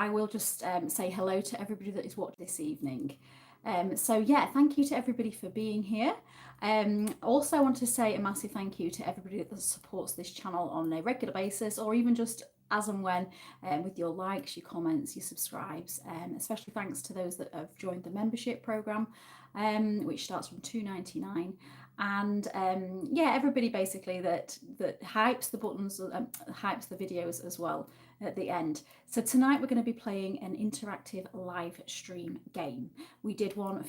I will just say hello to everybody that is watching this evening. So yeah, thank you to everybody for being here. Also, I want to say a massive thank you to everybody that supports this channel on a regular basis, or even just as and when, with your likes, your comments, your subscribes. Especially thanks to those that have joined the membership program, which starts from $2.99. And yeah, everybody basically that hypes the buttons, hypes the videos as well at the end. So tonight we're going to be playing an interactive live stream game. We did one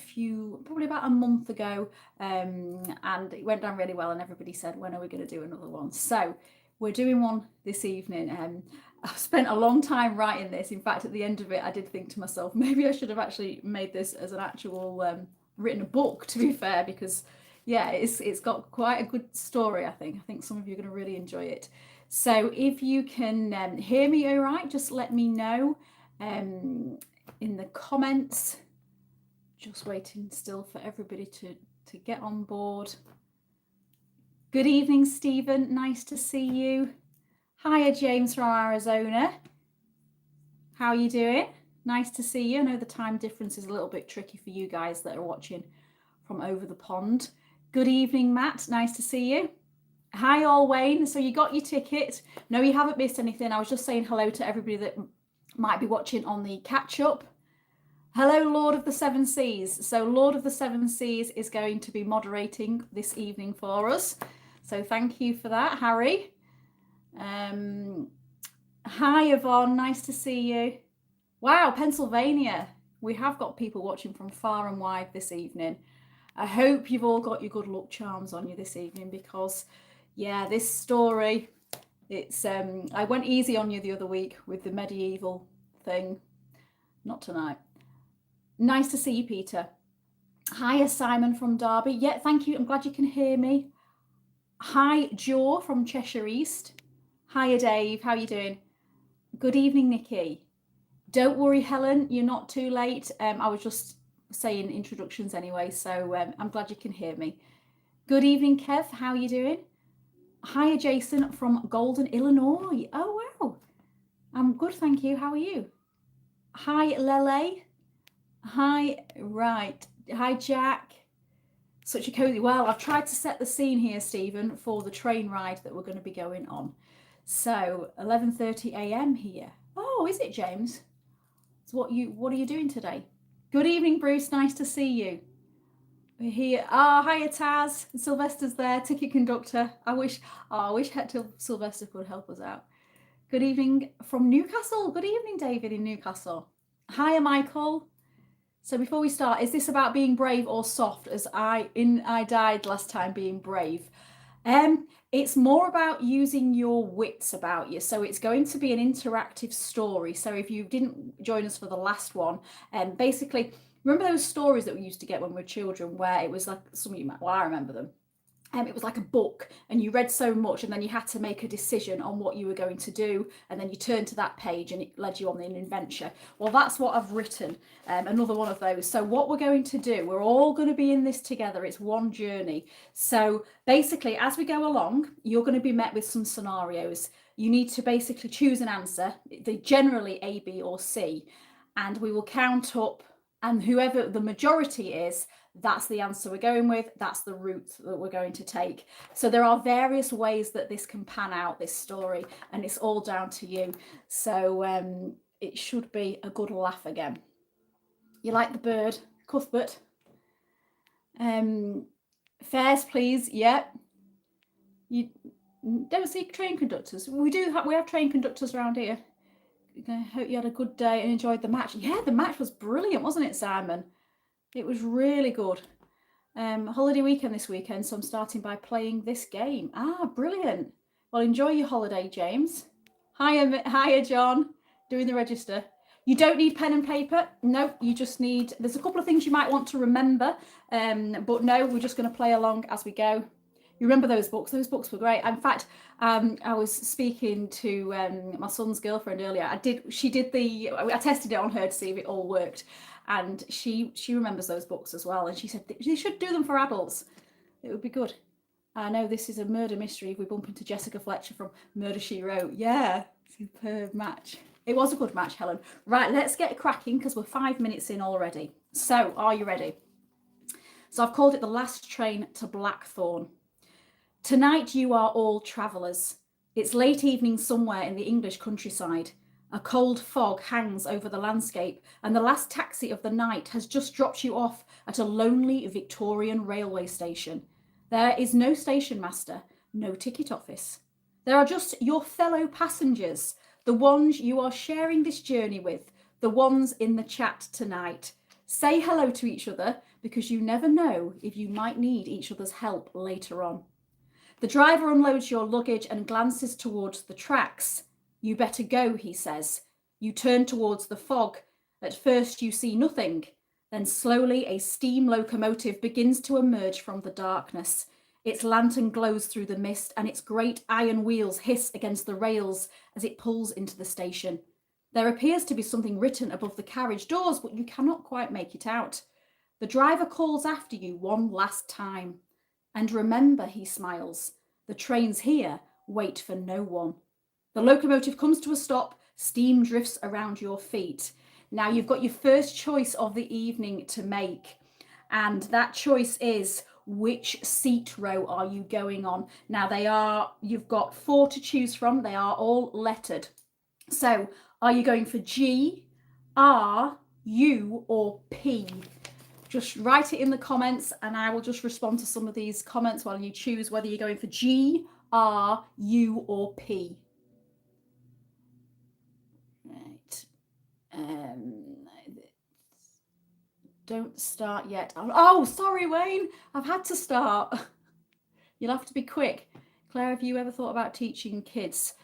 probably about a month ago, and it went down really well, and everybody said, when are we going to do another one? So we're doing one this evening. I've spent a long time writing this. In fact, at the end of it, I did think to myself, maybe I should have actually made this as an actual written a book, to be fair, because yeah, it's got quite a good story. I think some of you are going to really enjoy it. So if you can hear me all right, just let me know in the comments. Just waiting still for everybody to get on board. Good evening, Stephen. Nice to see you. Hiya, James from Arizona. How are you doing? Nice to see you. I know the time difference is a little bit tricky for you guys that are watching from over the pond. Good evening, Matt. Nice to see you. Hi, all, Wayne. So you got your ticket. No, you haven't missed anything. I was just saying hello to everybody that might be watching on the catch-up. Hello, Lord of the Seven Seas. So Lord of the Seven Seas is going to be moderating this evening for us. So thank you for that, Harry. Hi, Yvonne. Nice to see you. Wow, Pennsylvania. We have got people watching from far and wide this evening. I hope you've all got your good luck charms on you this evening, because yeah, this story, it's I went easy on you the other week with the medieval thing. Not tonight. Nice to see you, Peter. Hiya, Simon from Derby. Yeah, thank you. I'm glad you can hear me. Hi, Joe from Cheshire East. Hiya, Dave. How are you doing? Good evening, Nikki. Don't worry, Helen. You're not too late. I was just saying introductions anyway, so I'm glad you can hear me. Good evening, Kev. How are you doing? Hiya, Jason from Golden, Illinois. Oh, wow. I'm good, thank you. How are you? Hi, Lele. Hi, right. Hi, Jack. Such a cozy. Well, I've tried to set the scene here, Stephen, for the train ride that we're going to be going on. So 11:30 a.m. here. Oh, is it, James? So what are you doing today? Good evening, Bruce. Nice to see you. We're here. Oh, hiya, Taz. Sylvester's there. Ticket conductor. I wish Hector Sylvester could help us out. Good evening from Newcastle. Good evening, David in Newcastle. Hiya, Michael. So before we start, is this about being brave or soft? As I died last time being brave. It's more about using your wits about you. So it's going to be an interactive story. So if you didn't join us for the last one, basically, remember those stories that we used to get when we were children, where it was like, some of you might, well, I remember them. It was like a book, and you read so much, and then you had to make a decision on what you were going to do, and then you turned to that page and it led you on an adventure. Well, that's what I've written, another one of those. So what we're going to do, we're all going to be in this together. It's one journey. So basically, as we go along, you're going to be met with some scenarios. You need to basically choose an answer. They're generally A, B, or C, and we will count up, and whoever the majority is, that's the answer we're going with, that's the route that we're going to take. So there are various ways that this can pan out, this story, and it's all down to you. So it should be a good laugh again. You like the bird, Cuthbert? Fares, please. Yep. You don't see train conductors. We have train conductors around here. I hope you had a good day and enjoyed the match. Yeah, the match was brilliant, wasn't it, Simon? It was really good. Holiday weekend this weekend, so I'm starting by playing this game. Ah, brilliant. Well, enjoy your holiday, James. Hiya, John. Doing the register. You don't need pen and paper. No, you just need... There's a couple of things you might want to remember, but no, we're just going to play along as we go. You remember those books? Those books were great. In fact, I was speaking to my son's girlfriend earlier. I tested it on her to see if it all worked. And she remembers those books as well. And she said, you should do them for adults. It would be good. I know this is a murder mystery. If we bump into Jessica Fletcher from Murder, She Wrote. Yeah, superb match. It was a good match, Helen. Right, let's get cracking because we're 5 minutes in already. So, are you ready? So I've called it The Last Train to Blackthorn. Tonight you are all travellers. It's late evening somewhere in the English countryside. A cold fog hangs over the landscape, and the last taxi of the night has just dropped you off at a lonely Victorian railway station. There is no station master, no ticket office. There are just your fellow passengers, the ones you are sharing this journey with, the ones in the chat tonight. Say hello to each other, because you never know if you might need each other's help later on. The driver unloads your luggage and glances towards the tracks. You better go, he says. You turn towards the fog. At first you see nothing. Then slowly a steam locomotive begins to emerge from the darkness. Its lantern glows through the mist and its great iron wheels hiss against the rails as it pulls into the station. There appears to be something written above the carriage doors, but you cannot quite make it out. The driver calls after you one last time. And remember, he smiles, the trains here wait for no one. The locomotive comes to a stop, steam drifts around your feet. Now you've got your first choice of the evening to make. And that choice is, which seat row are you going on? Now you've got 4 to choose from. They are all lettered. So are you going for G, R, U, or P? Just write it in the comments and I will just respond to some of these comments while you choose whether you're going for G, R, U, or P. Right. Don't start yet. Oh, sorry, Wayne. I've had to start. You'll have to be quick. Claire, have you ever thought about teaching kids?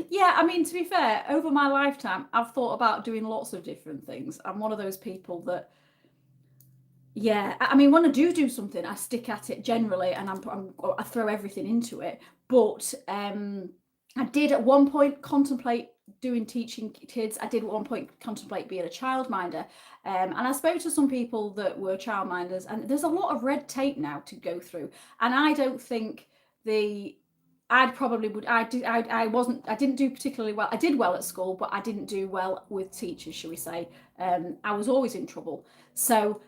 Yeah, I mean, to be fair, over my lifetime, I've thought about doing lots of different things. I'm one of those people that, yeah, I mean, when I do something, I stick at it generally, and I throw everything into it. But I did at one point contemplate doing teaching kids. I did at one point contemplate being a childminder, and I spoke to some people that were childminders, and there's a lot of red tape now to go through, and I don't think I didn't do particularly well. I did well at school, but I didn't do well with teachers, shall we say. I was always in trouble. So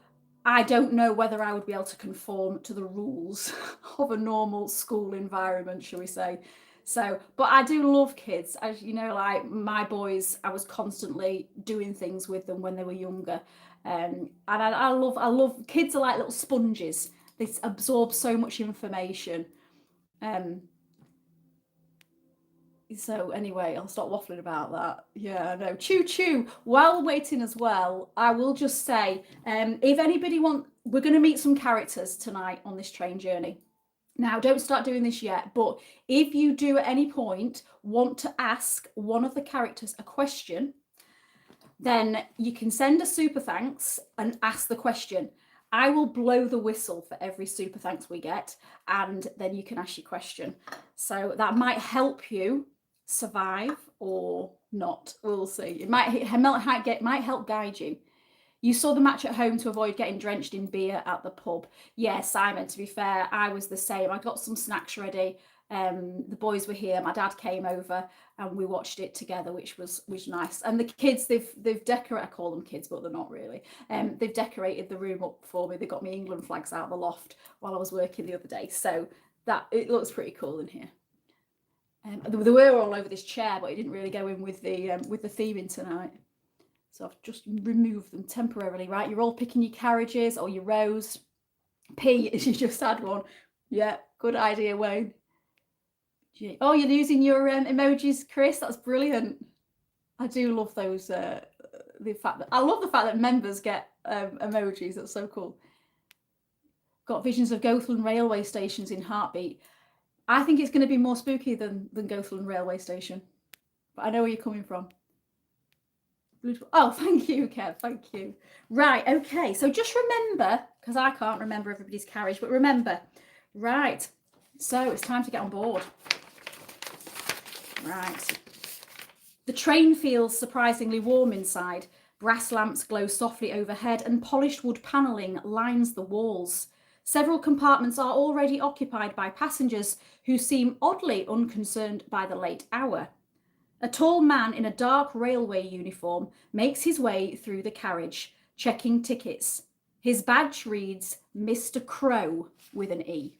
I don't know whether I would be able to conform to the rules of a normal school environment, shall we say. So, but I do love kids. As you know, like my boys, I was constantly doing things with them when they were younger. And I love kids are like little sponges. They absorb so much information. So anyway, I'll stop waffling about that. Yeah, no, choo. While waiting as well, I will just say, if anybody we're going to meet some characters tonight on this train journey. Now, don't start doing this yet, but if you do at any point want to ask one of the characters a question, then you can send a super thanks and ask the question. I will blow the whistle for every super thanks we get, and then you can ask your question. So that might help you survive or not. We'll see. It might help guide you. You saw the match at home to avoid getting drenched in beer at the pub. Yeah, Simon, to be fair, I was the same. I got some snacks ready. The boys were here. My dad came over and we watched it together, which was nice. And the kids, they've decorated, I call them kids, but they're not really. They've decorated the room up for me. They got me England flags out of the loft while I was working the other day. So that it looks pretty cool in here. They were all over this chair, but it didn't really go in with the theming tonight. So I've just removed them temporarily, right? You're all picking your carriages or your rows. P, you just had one. Yeah, good idea, Wayne. G. Oh, you're using your emojis, Chris. That's brilliant. I do love those. I love the fact that members get emojis. That's so cool. Got visions of Gothland railway stations in heartbeat. I think it's going to be more spooky than Gothland railway station. But I know where you're coming from. Oh, thank you, Kev. Thank you. Right, okay. So just remember, because I can't remember everybody's carriage, but remember, right. So it's time to get on board. Right. The train feels surprisingly warm inside. Brass lamps glow softly overhead and polished wood panelling lines the walls. Several compartments are already occupied by passengers who seem oddly unconcerned by the late hour. A tall man in a dark railway uniform makes his way through the carriage, checking tickets. His badge reads Mr. Crow with an E.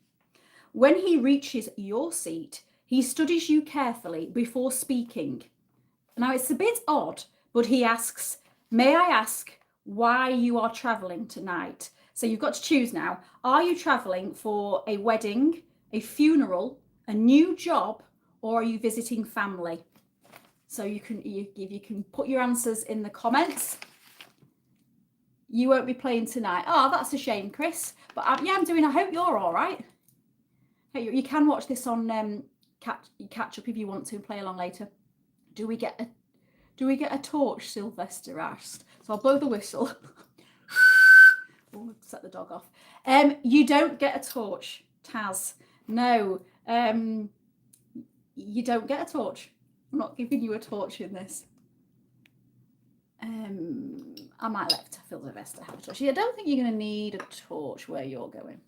When he reaches your seat, he studies you carefully before speaking. Now, it's a bit odd, but he asks, may I ask why you are travelling tonight? So you've got to choose now. Are you travelling for a wedding, a funeral, a new job, or are you visiting family? So you can put your answers in the comments. You won't be playing tonight. Oh, that's a shame, Chris. But yeah, I'm doing. I hope you're all right. Hey, you can watch this on catch up if you want to and play along later. Do we get a torch? Sylvester asked. So I'll blow the whistle. Oh, set the dog off. You don't get a torch, Taz. No. You don't get a torch. I'm not giving you a torch in this. I might let Sylvester have a torch. I don't think you're going to need a torch where you're going.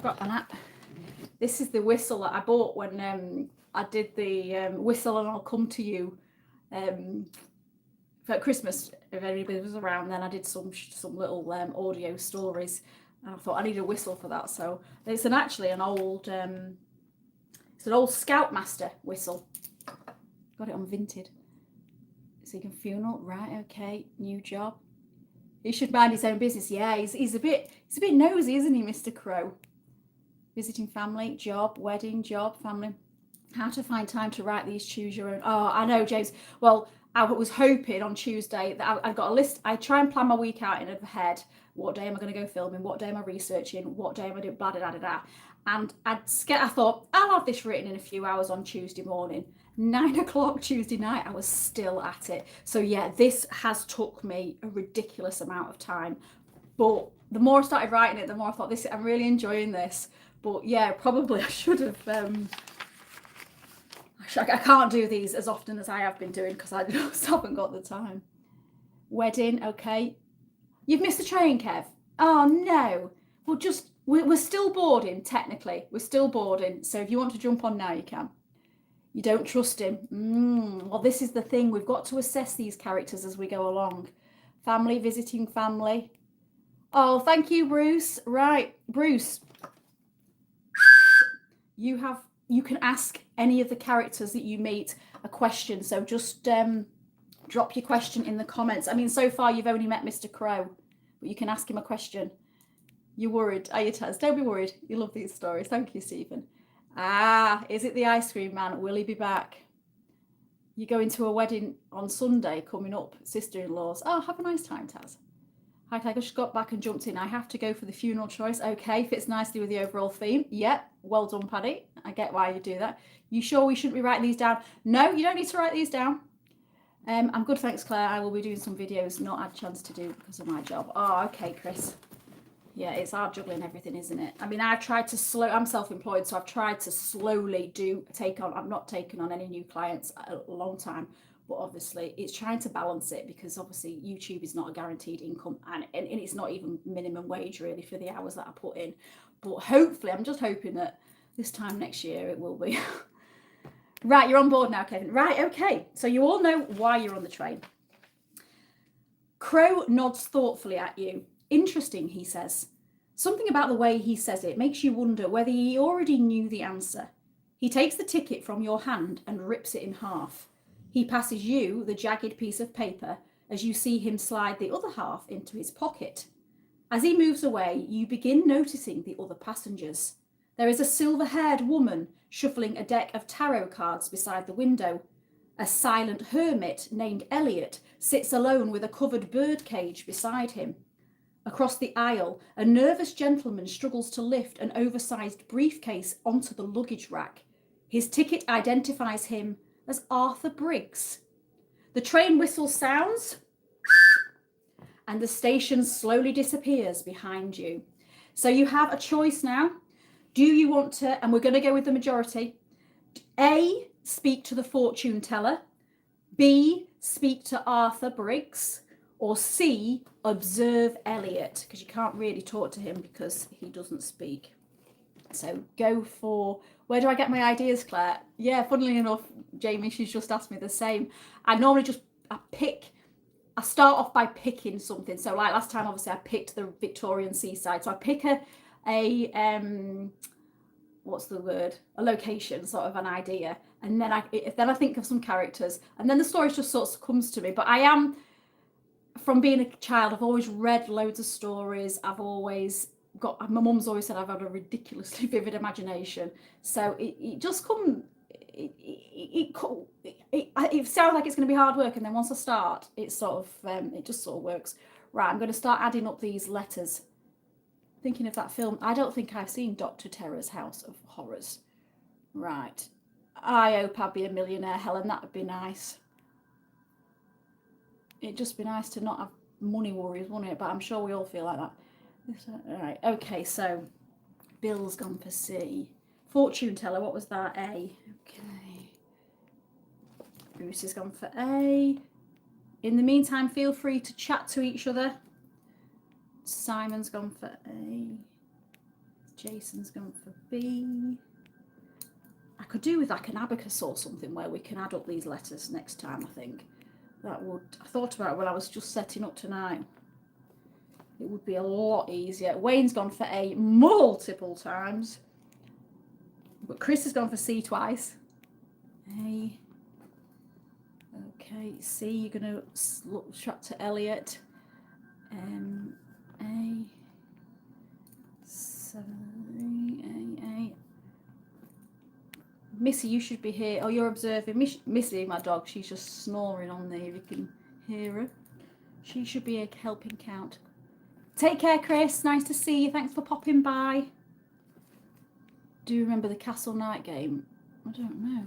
Got an app. This is the whistle that I bought when I did the whistle and I'll come to you for Christmas. If anybody was around, then I did some little audio stories, and I thought I need a whistle for that. So it's actually an old it's an old Scoutmaster whistle. Got it on Vinted. So you can funeral, right? Okay, new job. He should mind his own business. Yeah, he's a bit nosy, isn't he, Mr. Crow? Visiting family, job, wedding, job, family. How to find time to write these choose your own. Oh, I know, James. Well, I was hoping on Tuesday that I got a list. I try and plan my week out in ahead. What day am I going to go filming? What day am I researching? What day am I doing? Blah, blah, blah, blah. And I thought, I'll have this written in a few hours on Tuesday morning. 9 o'clock Tuesday night, I was still at it. So yeah, this has took me a ridiculous amount of time. But the more I started writing it, the more I thought, I'm really enjoying this. But yeah, probably I should have. I can't do these as often as I have been doing because I just haven't got the time. Wedding, okay. You've missed the train, Kev. Oh no. Well, we're still boarding, technically. We're still boarding. So if you want to jump on now, you can. You don't trust him. Well, this is the thing. We've got to assess these characters as we go along. Family, visiting family. Oh, thank you, Bruce. Right, Bruce. You can ask any of the characters that you meet a question. So just drop your question in the comments. I mean, so far you've only met Mr. Crow, but you can ask him a question. You're worried, are you, Taz? Don't be worried. You love these stories. Thank you, Stephen. Ah, is it the ice cream man? Will he be back? You're going to a wedding on Sunday coming up, sister-in-law's. Oh, have a nice time, Taz. Hi, I just got back and jumped in. I have to go for the funeral choice. Okay, fits nicely with the overall theme. Yep, well done, Paddy. I get why you do that. You sure we shouldn't be writing these down? No, you don't need to write these down. I'm good, thanks, Claire. I will be doing some videos not had a chance to do because of my job. Oh, okay, Chris. Yeah, it's hard juggling everything, isn't it? I mean, I've tried to I'm self-employed, so I've tried to slowly I've not taken on any new clients a long time, but obviously it's trying to balance it because obviously YouTube is not a guaranteed income and it's not even minimum wage really for the hours that I put in. But hopefully, I'm just hoping that this time next year it will be. Right, you're on board now, Kevin. Right, okay. So you all know why you're on the train. Crow nods thoughtfully at you. Interesting, he says. Something about the way he says it makes you wonder whether he already knew the answer. He takes the ticket from your hand and rips it in half. He passes you the jagged piece of paper as you see him slide the other half into his pocket. As he moves away, you begin noticing the other passengers. There is a silver-haired woman shuffling a deck of tarot cards beside the window. A silent hermit named Elliot sits alone with a covered bird cage beside him. Across the aisle, a nervous gentleman struggles to lift an oversized briefcase onto the luggage rack. His ticket identifies him as Arthur Briggs. The train whistle sounds, and the station slowly disappears behind you. So you have a choice now. Do you want to, and we're going to go with the majority, A, speak to the fortune teller, B, speak to Arthur Briggs, or C, observe Elliot, because you can't really talk to him because he doesn't speak. So go for Where do I get my ideas, Claire? Yeah, funnily enough, Jamie, she's just asked me the same. I normally I start off by picking something. So like last time, obviously I picked the Victorian seaside. So I pick a what's the word? A location, sort of an idea. And then I think of some characters, and then the story just sort of comes to me. But I am, from being a child, I've always read loads of stories. I've always my mum's always said I've had a ridiculously vivid imagination. So it just come. It sounds like it's going to be hard work, and then once I start, it just sort of works. Right, I'm going to start adding up these letters. Thinking of that film, I don't think I've seen Dr. Terror's House of Horrors. Right, I hope I'd be a millionaire, Helen. That would be nice. It'd just be nice to not have money worries, wouldn't it? But I'm sure we all feel like that. All right, okay, so Bill's gone for C. Fortune teller, what was that? A. Okay. Bruce has gone for A. In the meantime, feel free to chat to each other. Simon's gone for A. Jason's gone for B. I could do with like an abacus or something where we can add up these letters next time, I think. I thought about it when I was just setting up tonight. It would be a lot easier. Wayne's gone for A multiple times. But Chris has gone for C twice. A. Okay, C, you're going to look strap to Elliot. A. 7, A. Missy, you should be here. Oh, you're observing. Missy, my dog, she's just snoring on there. You can hear her. She should be a helping count. Take care, Chris. Nice to see you. Thanks for popping by. Do you remember the Castle Night game? I don't know.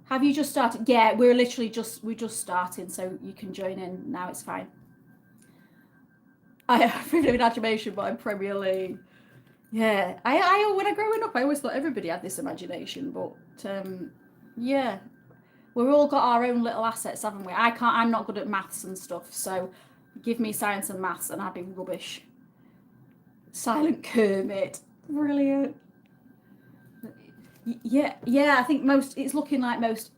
Have you just started? Yeah, we're just starting, so you can join in now. It's fine. I have freedom of imagination, but I'm Premier League. Yeah, I when I growing up, I always thought everybody had this imagination, but yeah, we've all got our own little assets, haven't we? I'm not good at maths and stuff, so give me science and maths, and I'd be rubbish. Silent Kermit, brilliant. Yeah, I think it's looking like most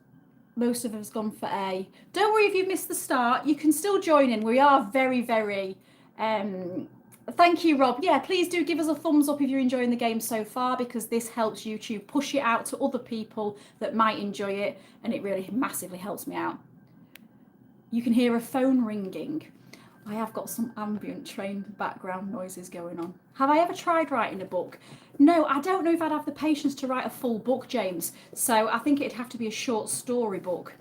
of us gone for A. Don't worry if you've missed the start, you can still join in. We are very, very thank you, Rob. Yeah, please do give us a thumbs up if you're enjoying the game so far, because this helps YouTube push it out to other people that might enjoy it, and it really massively helps me out. You can hear a phone ringing. I have got some ambient train background noises going on. Have I ever tried writing a book? No, I don't know if I'd have the patience to write a full book, James. So I think it'd have to be a short story book.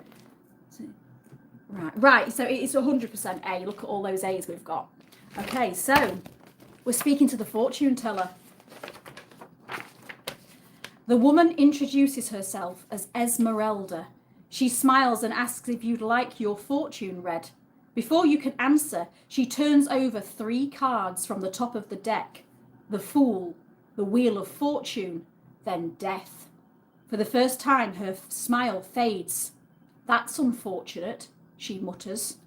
Right, so it's 100% A. Look at all those A's we've got. Okay, so we're speaking to the fortune teller. The woman introduces herself as Esmeralda. She smiles and asks if you'd like your fortune read. Before you can answer, she turns over 3 cards from the top of the deck. The Fool, the Wheel of Fortune, then Death. For the first time, her smile fades. That's unfortunate, she mutters.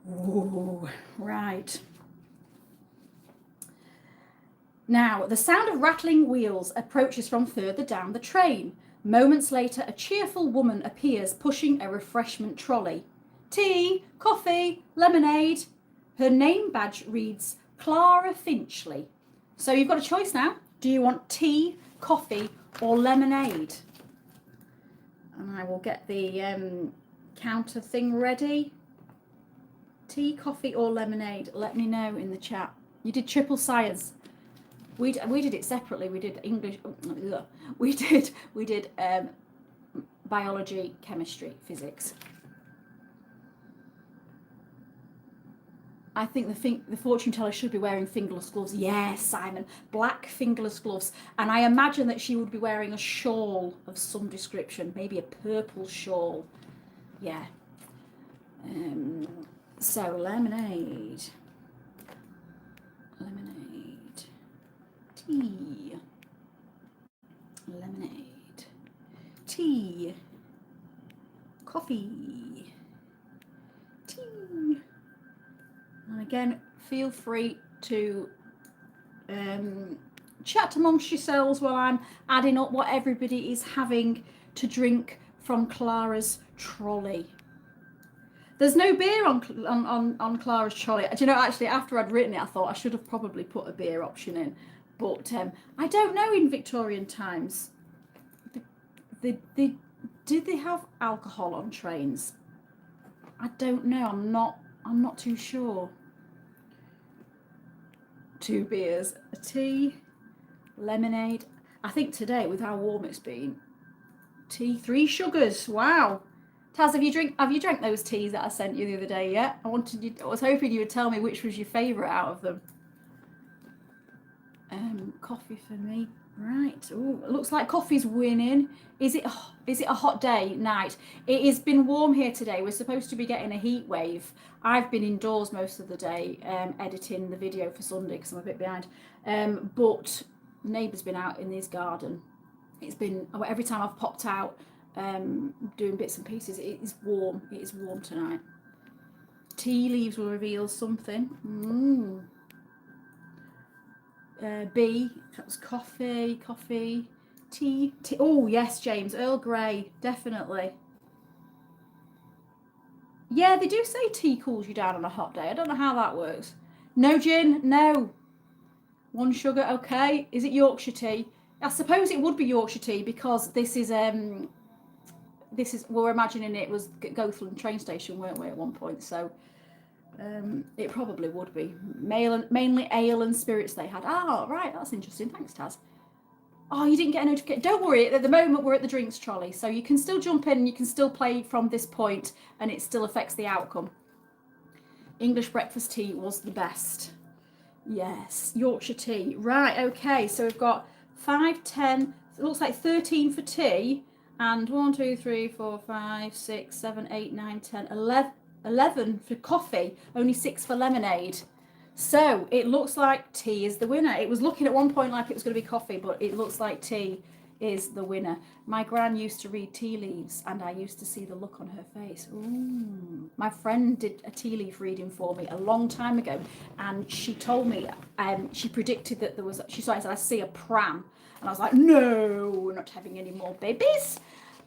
Ooh, right. Now, the sound of rattling wheels approaches from further down the train. Moments later, a cheerful woman appears pushing a refreshment trolley. Tea, coffee, lemonade. Her name badge reads Clara Finchley. So you've got a choice now. Do you want tea, coffee, or lemonade? And I will get the counter thing ready. Tea, coffee, or lemonade? Let me know in the chat. You did triple science. We did it separately. We did English. We did biology, chemistry, physics. I think the fortune teller should be wearing fingerless gloves. Yes, Simon, black fingerless gloves. And I imagine that she would be wearing a shawl of some description, maybe a purple shawl. Yeah. So lemonade. Tea. Lemonade. Tea. Coffee. Tea. And again, feel free to chat amongst yourselves while I'm adding up what everybody is having to drink from Clara's trolley. There's no beer on Clara's trolley. Do you know, actually, after I'd written it, I thought I should have probably put a beer option in. But I don't know in Victorian times. Did they have alcohol on trains? I don't know. I'm not too sure. 2 beers, a tea, lemonade. I think today, with how warm it's been, tea, 3 sugars. Wow. Taz, have you drank those teas that I sent you the other day yet? I was hoping you would tell me which was your favourite out of them. Coffee for me. Right. Oh, it looks like coffee's winning. Is it a hot day? Night. It has been warm here today. We're supposed to be getting a heat wave. I've been indoors most of the day, editing the video for Sunday because I'm a bit behind. But the neighbour's been out in his garden. It's been, every time I've popped out, doing bits and pieces, it is warm. It is warm tonight. Tea leaves will reveal something. B, that was coffee, tea. Oh yes, James, Earl Grey, definitely. Yeah, they do say tea cools you down on a hot day. I don't know how that works. No gin, no. 1 sugar, okay. Is it Yorkshire tea? I suppose it would be Yorkshire tea because this is we're imagining it was Gothland train station, weren't we, at one point? So it probably would be. Mainly ale and spirits they had. Ah, right, that's interesting. Thanks, Taz. Oh, you didn't get a notification. Don't worry, at the moment we're at the drinks trolley, so you can still jump in and you can still play from this point and it still affects the outcome. English breakfast tea was the best. Yes, Yorkshire tea. Right, okay, so we've got 5, 10, it looks like 13 for tea, and 1, 2, 3, 4, 5, 6, 7, 8, 9, 10, 11 for coffee, only 6 for lemonade. So it looks like tea is the winner. It was looking at one point like it was going to be coffee, but it looks like tea is the winner. My gran used to read tea leaves and I used to see the look on her face. Ooh. My friend did a tea leaf reading for me a long time ago and she told me, she predicted that she said, I see a pram. And I was like, no, we're not having any more babies.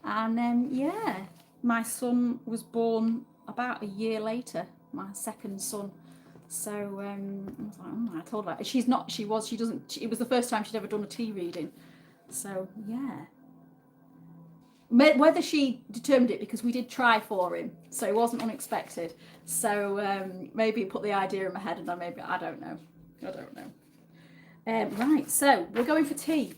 And yeah, my son was born about a year later, my second son. So I was like, I told her it was the first time she'd ever done a tea reading. So yeah, whether she determined it because we did try for him, so it wasn't unexpected. So maybe it put the idea in my head, and I don't know. Right, so we're going for tea.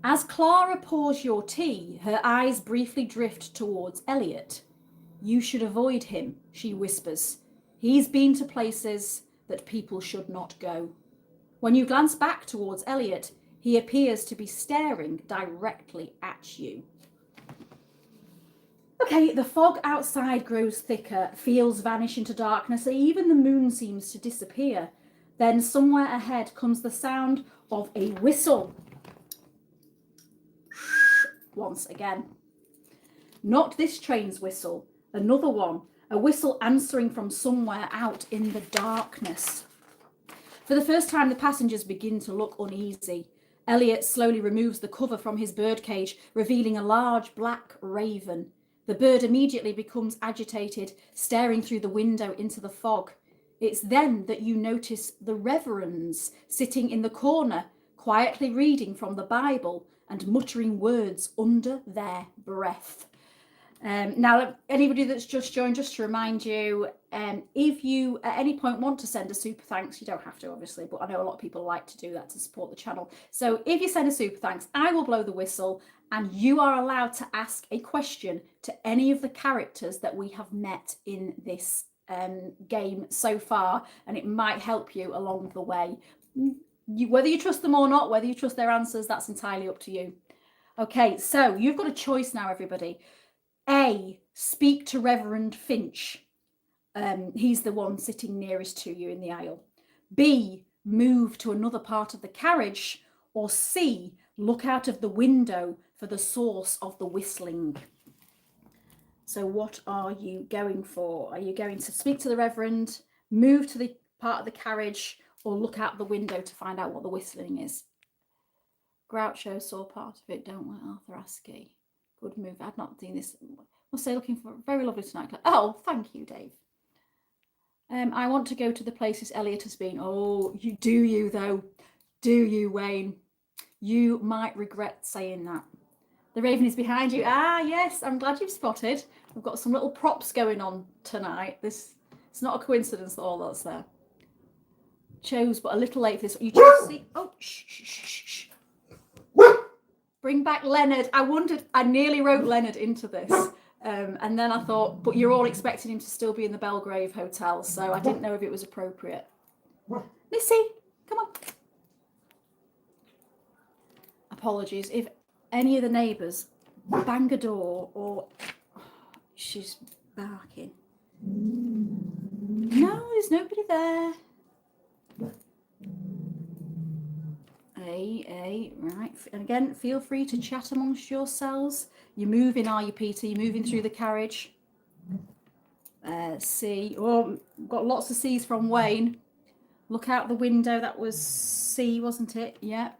As Clara pours your tea, her eyes briefly drift towards Elliot. You should avoid him, she whispers. He's been to places that people should not go. When you glance back towards Elliot, he appears to be staring directly at you. Okay, the fog outside grows thicker, fields vanish into darkness, even the moon seems to disappear. Then somewhere ahead comes the sound of a whistle. Once again. Not this train's whistle, another one, a whistle answering from somewhere out in the darkness. For the first time, the passengers begin to look uneasy. Elliot slowly removes the cover from his birdcage, revealing a large black raven. The bird immediately becomes agitated, staring through the window into the fog. It's then that you notice the reverends sitting in the corner, quietly reading from the Bible and muttering words under their breath. Now, anybody that's just joined, just to remind you, if you at any point want to send a super thanks, you don't have to, obviously, but I know a lot of people like to do that to support the channel. So if you send a super thanks, I will blow the whistle and you are allowed to ask a question to any of the characters that we have met in this game so far, and it might help you along the way. Whether you trust them or not, whether you trust their answers, that's entirely up to you. Okay, so you've got a choice now, everybody. A, speak to Reverend Finch. He's the one sitting nearest to you in the aisle. B, move to another part of the carriage. Or C, look out of the window for the source of the whistling. So what are you going for? Are you going to speak to the Reverend, move to the part of the carriage, or look out the window to find out what the whistling is. Groucho saw part of it. Don't let Arthur Askey. Good move. I've not seen this. Must say, looking for very lovely tonight. Oh, thank you, Dave. I want to go to the places Elliot has been. Oh, you though? Do you, Wayne? You might regret saying that. The raven is behind you. Ah, yes. I'm glad you've spotted. We've got some little props going on tonight. It's not a coincidence that all that's there. Chose, but a little late for this. You chose to see. Oh, shh. Bring back Leonard. I nearly wrote Leonard into this. And then I thought, but you're all expecting him to still be in the Belgrave Hotel, so I didn't know if it was appropriate. Missy, come on. Apologies. If any of the neighbours bang a door or she's barking. No, there's nobody there. Right. And again, feel free to chat amongst yourselves. You're moving, are you, Peter? You're moving through the carriage. C. Oh, got lots of C's from Wayne. Look out the window. That was C, wasn't it? Yeah.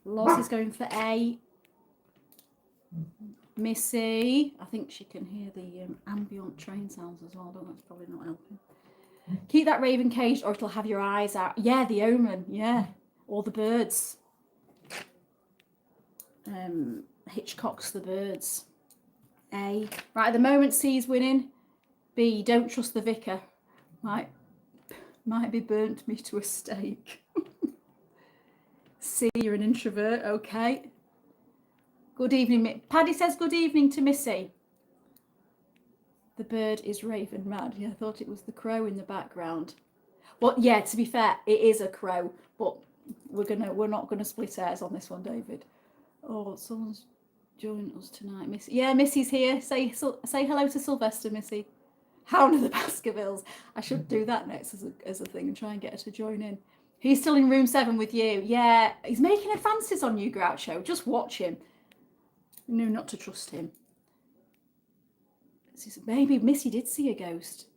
Loz is going for A. Missy. I think she can hear the ambient train sounds as well. That's probably not helping. Keep that raven caged or it'll have your eyes out. Yeah, the omen. Yeah. Or the birds. Hitchcock's the birds. A. Right, at the moment C's winning. B. Don't trust the vicar. Might be burnt me to a stake. C. You're an introvert. Okay. Good evening. Paddy says good evening to Missy. The bird is raven mad. Yeah, I thought it was the crow in the background. Well, yeah, to be fair, it is a crow, but we're not gonna split hairs on this one, David. Oh, someone's joined us tonight, Missy. Yeah, Missy's here. Say hello to Sylvester, Missy. Hound of the Baskervilles. I should do that next as a thing and try and get her to join in. He's still in room 7 with you. Yeah, he's making advances on you, Groucho. Just watch him. You know not to trust him. Maybe Missy did see a ghost.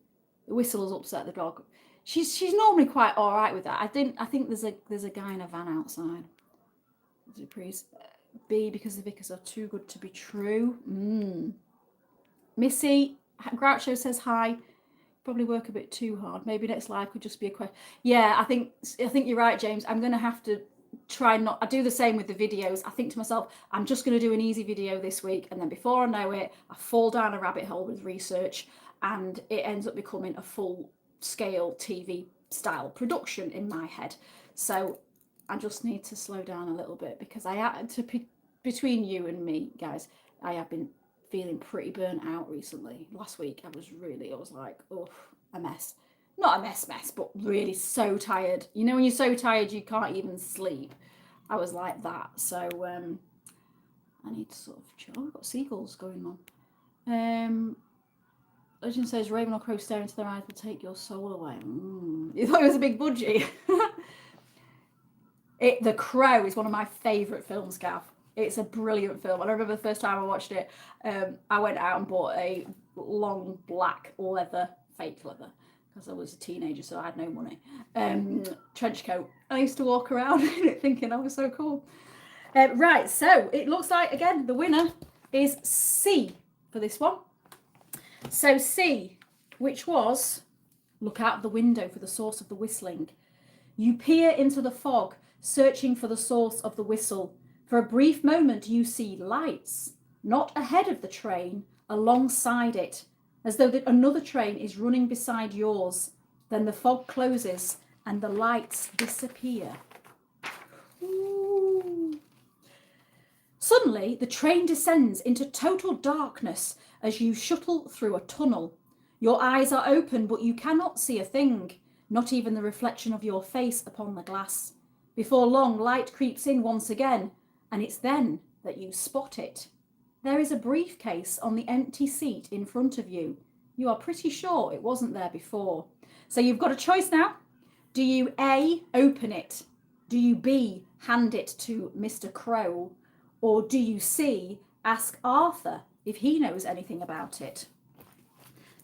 The whistle has upset the dog. She's normally quite all right with that. I think there's a guy in a van outside. There's a priest. B, because the vicars are too good to be true. Missy, Groucho says hi. Probably work a bit too hard. Maybe next live could just be a question. Yeah, I think you're right, James. I'm going to have to try not. I do the same with the videos. I think to myself, I'm just going to do an easy video this week, and then before I know it, I fall down a rabbit hole with research, and it ends up becoming a full-scale TV style production in my head. So I just need to slow down a little bit because between you and me, guys, I have been feeling pretty burnt out recently. Last week I was like, oh, a mess. Not a mess, but really so tired. You know when you're so tired you can't even sleep? I was like that. So I need to sort of chill. I've got seagulls going on. Legend says raven or crow staring into their eyes will take your soul away. You thought it was a big budgie? The Crow is one of my favourite films, Gav. It's a brilliant film. And I remember the first time I watched it, I went out and bought a long black fake leather, because I was a teenager, so I had no money, trench coat. I used to walk around in it thinking I was so cool. Right, so it looks like, again, the winner is C for this one. So C, which was, look out the window for the source of the whistling. You peer into the fog, searching for the source of the whistle. For a brief moment, you see lights, not ahead of the train, alongside it, as though another train is running beside yours. Then the fog closes and the lights disappear. Ooh. Suddenly, the train descends into total darkness as you shuttle through a tunnel. Your eyes are open, but you cannot see a thing, not even the reflection of your face upon the glass. Before long, light creeps in once again, and it's then that you spot it. There is a briefcase on the empty seat in front of you. You are pretty sure it wasn't there before. So you've got a choice now. Do you A, open it? Do you B, hand it to Mr. Crow? Or do you C, ask Arthur if he knows anything about it?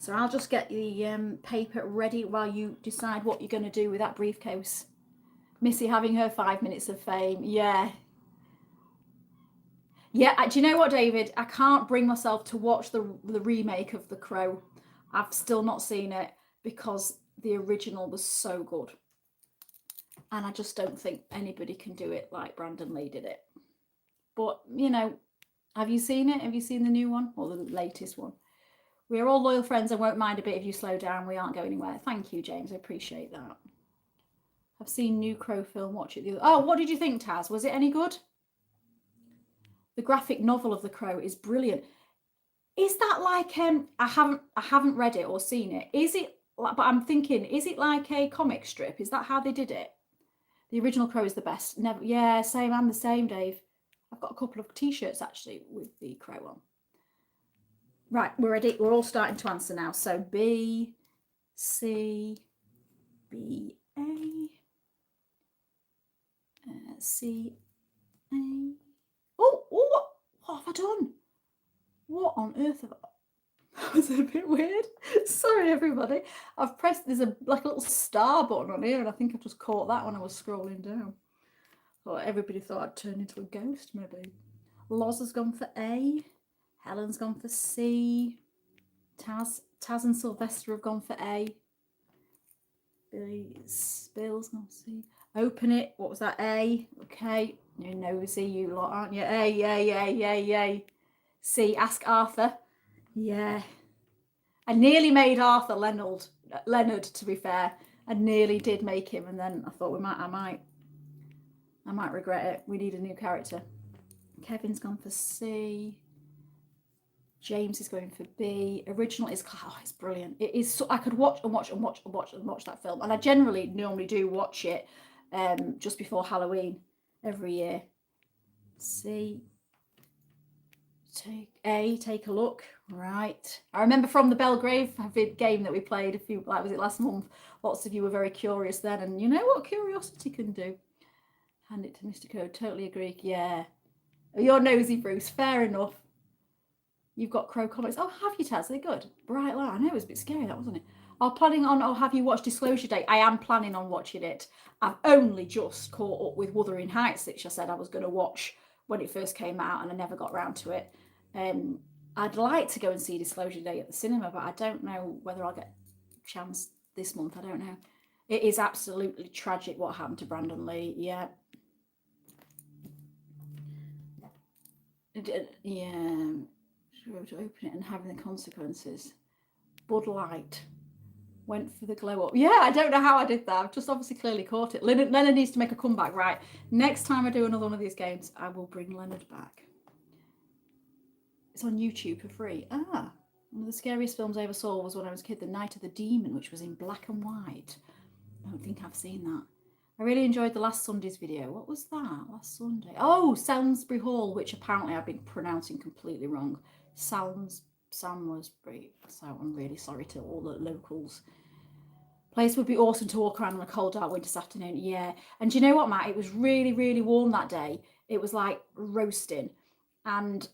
So I'll just get the paper ready while you decide what you're going to do with that briefcase. Missy having her 5 minutes of fame. Yeah. Yeah, do you know what, David? I can't bring myself to watch the remake of The Crow. I've still not seen it because the original was so good. And I just don't think anybody can do it like Brandon Lee did it. But, you know, have you seen it? Have you seen the new one or the latest one? We're all loyal friends. I won't mind a bit if you slow down. We aren't going anywhere. Thank you, James. I appreciate that. I've seen new Crow film. Watch it the other. Oh, what did you think, Taz? Was it any good? The graphic novel of The Crow is brilliant. Is that like I haven't read it or seen it. Is it like, but I'm thinking, is it like a comic strip? Is that how they did it? The original Crow is the best. Never, yeah, same. I'm the same, Dave. I've got a couple of t-shirts actually with the Crow on. Right, we're ready. We're all starting to answer now. So B, C, B, A, C, A. Oh, what have I done? What on earth have I? That was a bit weird. Sorry, everybody. I've pressed, there's a little star button on here, and I think I've just caught that when I was scrolling down. Thought everybody thought I'd turned into a ghost, maybe. Loz has gone for A. Helen's gone for C. Taz and Sylvester have gone for A. Bill's gone for C. Open it. What was that? A. Okay. You're nosy, you lot, aren't you? A. C. Ask Arthur. Yeah. I nearly made Arthur Leonard, to be fair. I nearly did make him, and then I thought I might regret it. We need a new character. Kevin's gone for C. James is going for B. Original is, oh, it's brilliant. It is so, I could watch that film, and I generally normally do watch it just before Halloween every year. C. Take a look. Right. I remember from the Belgrave game that we played a few, was it last month? Lots of you were very curious then, and you know what curiosity can do. Hand it to Mr. Code. Totally agree. Yeah. You're nosy, Bruce. Fair enough. You've got Crow comics. Oh, have you, Taz? They're good. Bright light. I know it was a bit scary, that wasn't it? Have you watched Disclosure Day? I am planning on watching it. I've only just caught up with Wuthering Heights, which I said I was going to watch when it first came out, and I never got around to it. I'd like to go and see Disclosure Day at the cinema, but I don't know whether I'll get a chance this month. I don't know. It is absolutely tragic what happened to Brandon Lee. Yeah. Yeah. To open it and having the consequences. Bud Light went for the glow up. Yeah, I don't know how I did that. I've just obviously clearly caught it. Leonard needs to make a comeback, right? Next time I do another one of these games, I will bring Leonard back. It's on YouTube for free. One of the scariest films I ever saw was when I was a kid, The Night of the Demon, which was in black and white. I don't think I've seen that. I really enjoyed the last Sunday's video. What was that last Sunday? Oh, Salisbury Hall, which apparently I've been pronouncing completely wrong. Salisbury. So I'm really sorry to all the locals. Place would be awesome to walk around on a cold, dark winter's afternoon. Yeah. And do you know what, Matt? It was really, really warm that day. It was like roasting. And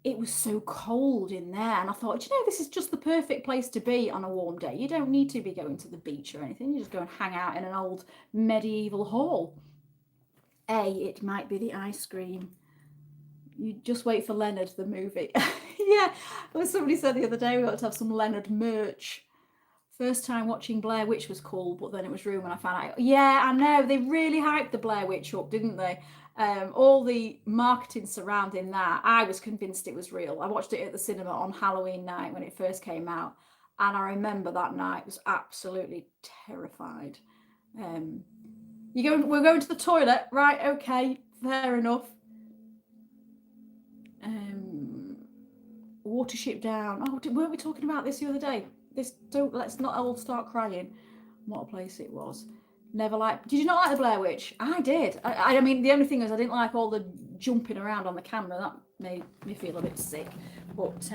it was so cold in there. And I thought, this is just the perfect place to be on a warm day. You don't need to be going to the beach or anything. You just go and hang out in an old medieval hall. It might be the ice cream. You just wait for Leonard, the movie. Yeah, as somebody said the other day, we got to have some Leonard merch. First time watching Blair Witch was cool, but then it was ruined when I found out. Yeah, I know. They really hyped the Blair Witch up, didn't they? All the marketing surrounding that, I was convinced it was real. I watched it at the cinema on Halloween night when it first came out, and I remember that night was absolutely terrified. We're going to the toilet, right? Okay, fair enough. Watership Down. Oh, weren't we talking about this the other day? Let's not all start crying. What a place it was. Never liked. Did you not like the Blair Witch? I did. I mean, the only thing is I didn't like all the jumping around on the camera. That made me feel a bit sick. But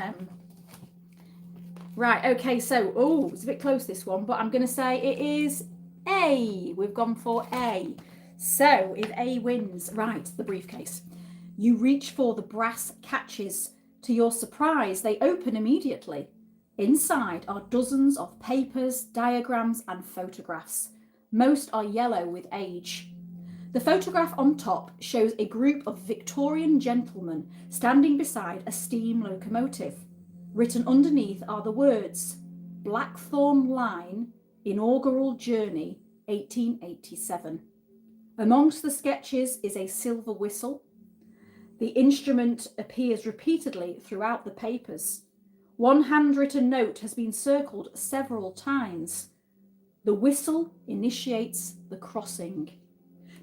right, okay. So, it's a bit close this one, but I'm going to say it is A. We've gone for A. So, if A wins, right, the briefcase. You reach for the brass catches. To your surprise, they open immediately. Inside are dozens of papers, diagrams, and photographs. Most are yellow with age. The photograph on top shows a group of Victorian gentlemen standing beside a steam locomotive. Written underneath are the words, Blackthorn Line, Inaugural Journey, 1887. Amongst the sketches is a silver whistle. The instrument appears repeatedly throughout the papers. One handwritten note has been circled several times. The whistle initiates the crossing.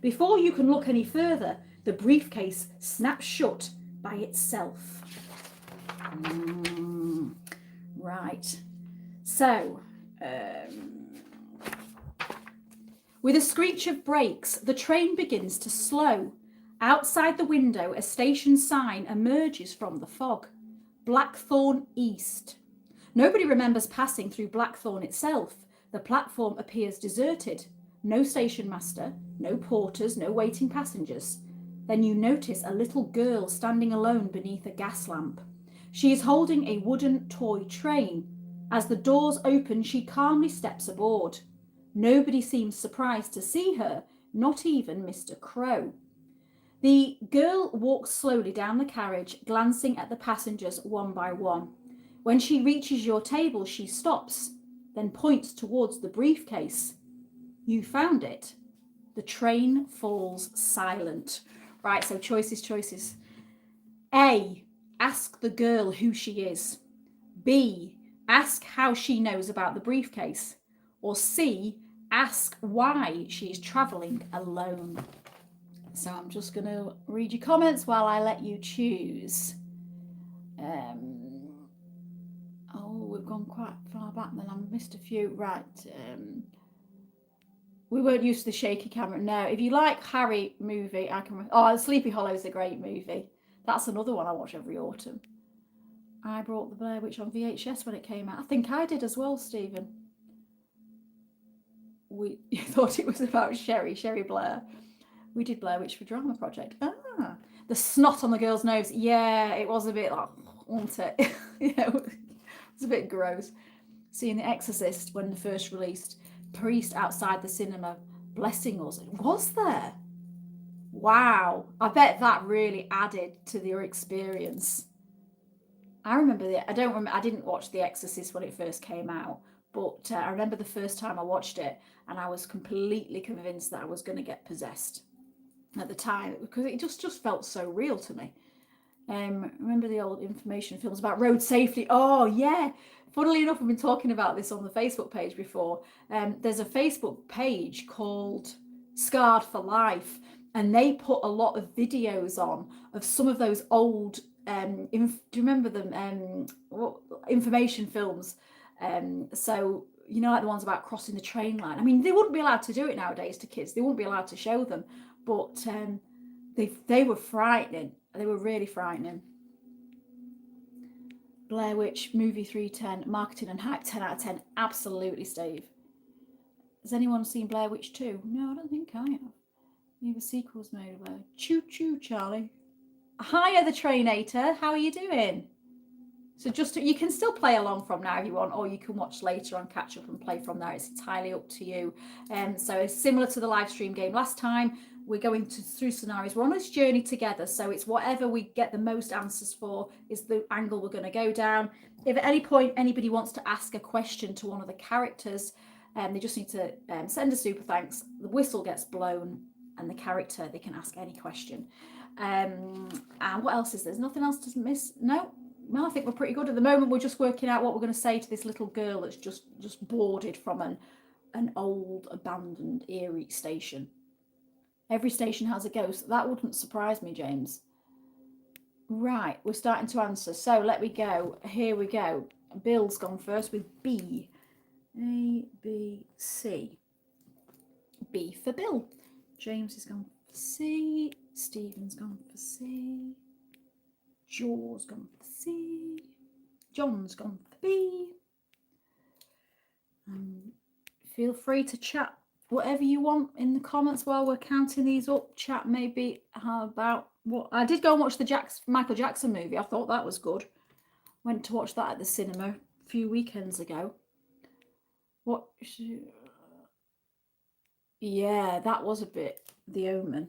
Before you can look any further, the briefcase snaps shut by itself. Right. So, with a screech of brakes, the train begins to slow. Outside the window, a station sign emerges from the fog. Blackthorn East. Nobody remembers passing through Blackthorn itself. The platform appears deserted. No station master, no porters, no waiting passengers. Then you notice a little girl standing alone beneath a gas lamp. She is holding a wooden toy train. As the doors open, she calmly steps aboard. Nobody seems surprised to see her, not even Mr. Crow. The girl walks slowly down the carriage, glancing at the passengers one by one. When she reaches your table, she stops, then points towards the briefcase. You found it. The train falls silent. Right, so choices. A, ask the girl who she is. B, ask how she knows about the briefcase. Or C, ask why she is travelling alone. So I'm just going to read your comments while I let you choose. We've gone quite far back then. I missed a few. Right. We weren't used to the shaky camera. No, if you like Harry movie, I can... Oh, Sleepy Hollow is a great movie. That's another one I watch every autumn. I brought the Blair Witch on VHS when it came out. I think I did as well, Stephen. You thought it was about Sherry Blair. We did Blair Witch for Drama Project. The snot on the girl's nose. Yeah, it was a bit like, wasn't it? Yeah, it was a bit gross. Seeing The Exorcist when the first released, priest outside the cinema blessing us. Was there? Wow. I bet that really added to your experience. I remember I didn't watch The Exorcist when it first came out, but I remember the first time I watched it and I was completely convinced that I was going to get possessed at the time because it just felt so real to me. Remember the old information films about road safety? Oh yeah. Funnily enough, we've been talking about this on the Facebook page before. There's a Facebook page called Scarred for Life, and they put a lot of videos on of some of those old do you remember them? Information films. So you know, like the ones about crossing the train line. I mean, they wouldn't be allowed to do it nowadays to kids. They wouldn't be allowed to show them, but they were frightening. They were really frightening. Blair Witch movie 310, marketing and hype 10 out of 10. Absolutely, Steve. Has anyone seen Blair Witch 2? No, I don't think I have. Maybe sequels made of Blair. Choo choo, Charlie. Hiya, the Trainator. How are you doing? So you can still play along from now if you want, or you can watch later on, catch up and play from there. It's entirely up to you. So it's similar to the live stream game last time. We're going through scenarios. We're on this journey together, so it's whatever we get the most answers for is the angle we're going to go down. If at any point anybody wants to ask a question to one of the characters, they just need to send a super thanks. The whistle gets blown, and the character, they can ask any question. And what else is there? There's nothing else to miss? No. Well, I think we're pretty good at the moment. We're just working out what we're going to say to this little girl that's just boarded from an old, abandoned, eerie station. Every station has a ghost. That wouldn't surprise me, James. Right, we're starting to answer. So let me go. Here we go. Bill's gone first with B. A, B, C. B for Bill. James has gone for C. Stephen's gone for C. Joe's gone for C. John's gone for B. Feel free to chat whatever you want in the comments while we're counting these up. Chat maybe about what I did go and watch the Michael Jackson movie. I thought that was good. Went to watch that at the cinema few weekends ago. What? Yeah, that was a bit The Omen.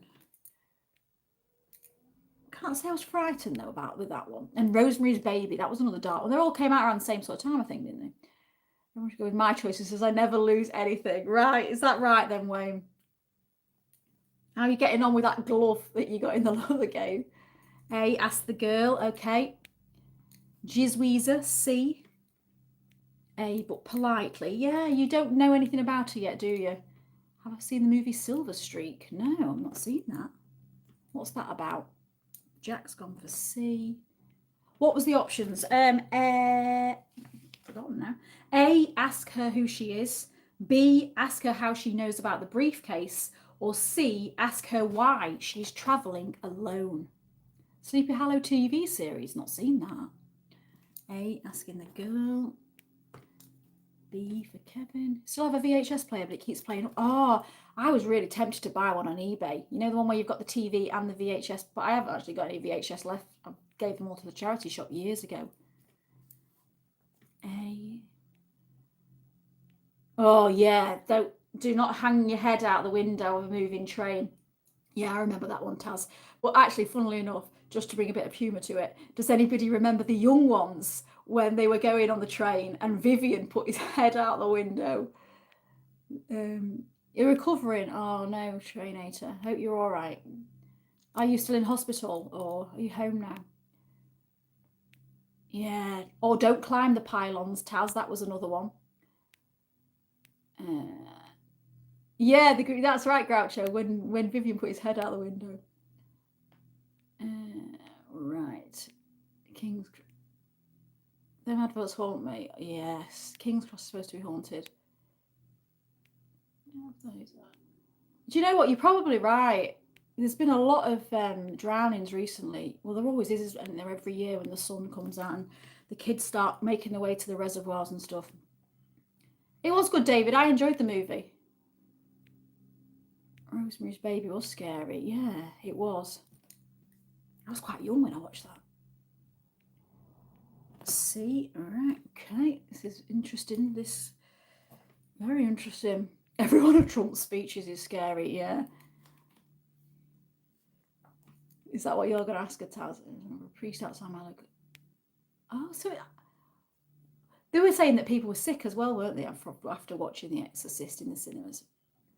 Can't say I was frightened though with that one. And Rosemary's Baby, that was another dark one. They all came out around the same sort of time, I think, didn't they? I'm going to go with my choices as I never lose anything. Right, is that right then, Wayne? How are you getting on with that glove that you got in the other game? A, ask the girl, okay. Jizweezer, C. A, but politely. Yeah, you don't know anything about her yet, do you? Have I seen the movie Silver Streak? No, I've not seen that. What's that about? Jack's gone for C. What was the options? Forgotten now. A, ask her who she is. B, ask her how she knows about the briefcase. Or C, ask her why she's travelling alone. Sleepy Hollow TV series, not seen that. A, asking the girl. B for Kevin. Still have a VHS player, but it keeps playing. Oh, I was really tempted to buy one on eBay. You know, the one where you've got the TV and the VHS, but I haven't actually got any VHS left. I gave them all to the charity shop years ago. A. Oh, yeah. Do not hang your head out the window of a moving train. Yeah, I remember that one, Taz. But actually, funnily enough, just to bring a bit of humour to it, does anybody remember the young ones when they were going on the train and Vivian put his head out the window? You're recovering? Oh no, Trainator. Hope you're all right. Are you still in hospital or are you home now? Yeah. Or don't climb the pylons, Taz. That was another one. Yeah, that's right, Groucho. When Vivian put his head out the window. Right. King's. Them adverts haunt me. Yes. King's Cross is supposed to be haunted. Do you know what? You're probably right. There's been a lot of drownings recently. Well, there always is, and they're every year when the sun comes out and the kids start making their way to the reservoirs and stuff. It was good, David. I enjoyed the movie. Rosemary's Baby was scary. Yeah, it was. I was quite young when I watched that. See, all right, okay. This is interesting. This very interesting. Every one of Trump's speeches is scary. Yeah. Is that what you're going to ask her, Taz? A priest outside my look. Oh, so they were saying that people were sick as well, weren't they? After watching The Exorcist in the cinemas.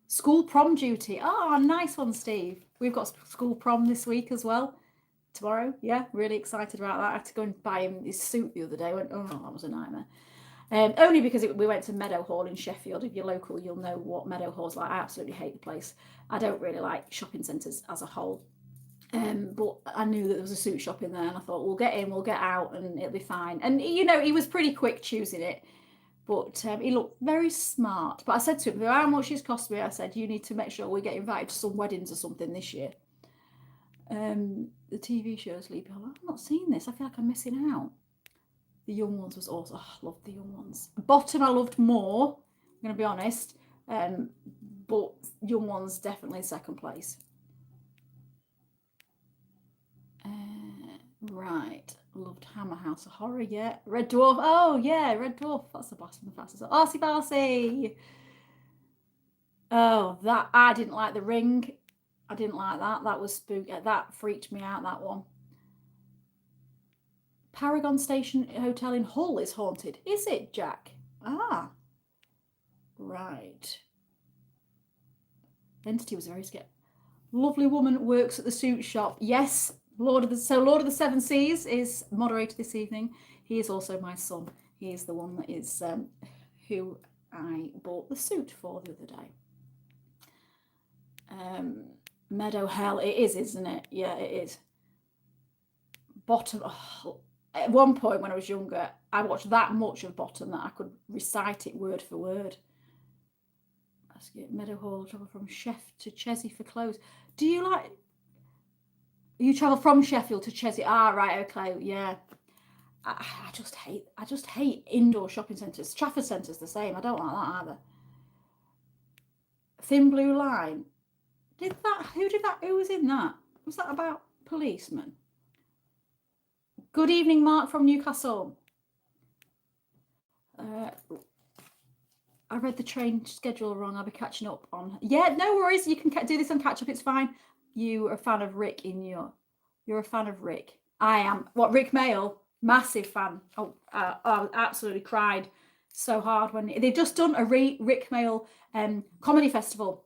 School prom duty. Oh, nice one, Steve. We've got school prom this week as well. Tomorrow. Yeah, really excited about that. I had to go and buy him his suit the other day. I went, oh, that was a nightmare. Only because we went to Meadowhall in Sheffield. If you're local, you'll know what Meadowhall's like. I absolutely hate the place. I don't really like shopping centres as a whole. But I knew that there was a suit shop in there, and I thought, we'll get in, we'll get out, and it'll be fine. And, you know, he was pretty quick choosing it. But he looked very smart. But I said to him, how much it's cost me? I said, you need to make sure we get invited to some weddings or something this year. The TV show Sleepy Hollow. I've not seen this. I feel like I'm missing out. The Young Ones was awesome. Oh, I loved The Young Ones. Bottom I loved more, I'm going to be honest. But Young Ones definitely second place. Right. Loved Hammer House of Horror, yeah. Red Dwarf. Oh, yeah, Red Dwarf. That's the bottom of the fastest. Arsey Barsey. Oh, that. I didn't like The Ring. I didn't like that. That was spooky. That freaked me out, that one. Paragon Station Hotel in Hull is haunted. Is it, Jack? Ah. Right. Entity was very scared. Lovely woman works at the suit shop. Yes. Lord of the Seven Seas is moderator this evening. He is also my son. He is the one that is who I bought the suit for the other day. Meadow Hell, it is, isn't it? Yeah, it is. Bottom. Oh, at one point when I was younger, I watched that much of Bottom that I could recite it word for word. Meadowhall, travel from Sheff to Chesney for clothes. Do you like? You travel from Sheffield to Chesney. Ah, right, okay, yeah. I just hate indoor shopping centres. Trafford Centre's the same. I don't like that either. Thin Blue Line. Who was in that? Was that about policemen? Good evening, Mark from Newcastle. I read the train schedule wrong. I'll be catching up on. Yeah, no worries. You can do this on catch up. It's fine. You are a fan of Rick in your. You're a fan of Rick. I am. What, Rick Mail? Massive fan. Oh, I absolutely cried so hard when they've just done a Rick Mail comedy festival.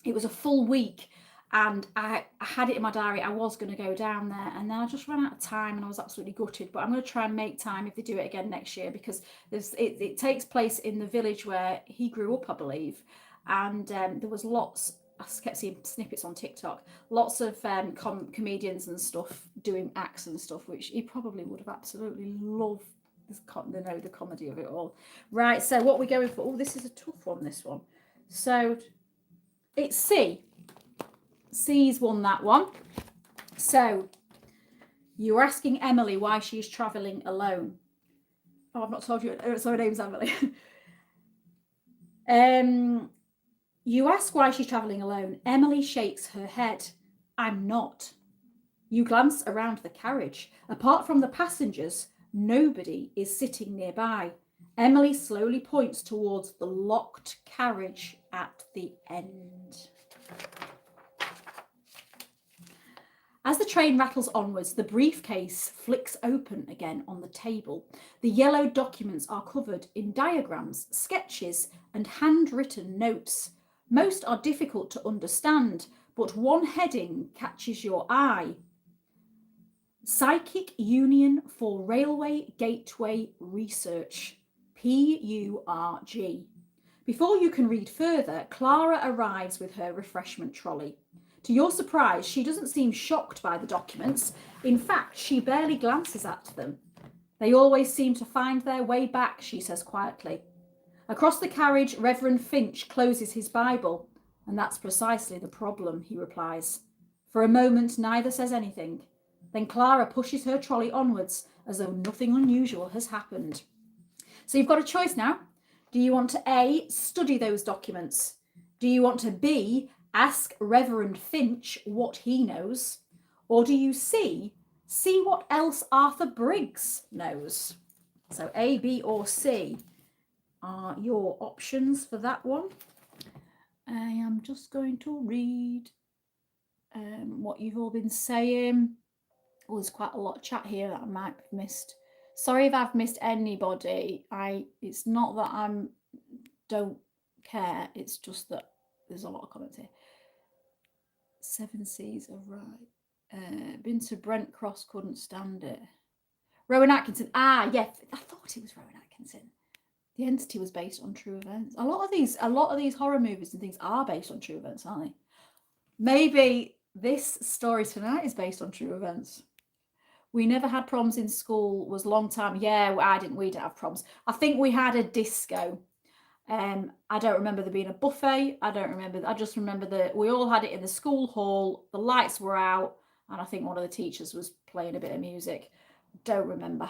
It was a full week, and I had it in my diary. I was going to go down there, and then I just ran out of time, and I was absolutely gutted. But I'm going to try and make time if they do it again next year, because it takes place in the village where he grew up, I believe, and there was lots. I kept seeing snippets on TikTok, lots of comedians and stuff doing acts and stuff, which he probably would have absolutely loved. The comedy of it all. Right, so what we're going for? Oh, this is a tough one, this one. So it's C. C's won that one. So you're asking Emily why she's travelling alone. Oh, I've not told you. So her name's Emily. You ask why she's travelling alone. Emily shakes her head. I'm not. You glance around the carriage. Apart from the passengers, nobody is sitting nearby. Emily slowly points towards the locked carriage at the end. As the train rattles onwards, the briefcase flicks open again on the table. The yellow documents are covered in diagrams, sketches, and handwritten notes. Most are difficult to understand, but one heading catches your eye. Psychic Union for Railway Gateway Research, PURG. Before you can read further, Clara arrives with her refreshment trolley. To your surprise, she doesn't seem shocked by the documents. In fact, she barely glances at them. They always seem to find their way back, she says quietly. Across the carriage, Reverend Finch closes his Bible. And that's precisely the problem, he replies. For a moment, neither says anything. Then Clara pushes her trolley onwards as though nothing unusual has happened. So you've got a choice now. Do you want to A, study those documents? Do you want to B, ask Reverend Finch what he knows? Or do you C, see what else Arthur Briggs knows? So A, B, or C are your options for that one. I am just going to read what you've all been saying. Oh, there's quite a lot of chat here that I might have missed. Sorry if I've missed anybody. It's not that I don't care. It's just that there's a lot of comments here. 7 C's are right. Been to Brent Cross, couldn't stand it. Rowan Atkinson. Ah, yeah, I thought it was Rowan Atkinson. The Entity was based on true events. A lot of these horror movies and things are based on true events, aren't they? Maybe this story tonight is based on true events. We never had proms in school, was long time. Yeah, we didn't have proms. I think we had a disco. I don't remember there being a buffet. I just remember that we all had it in the school hall. The lights were out, and I think one of the teachers was playing a bit of music. Don't remember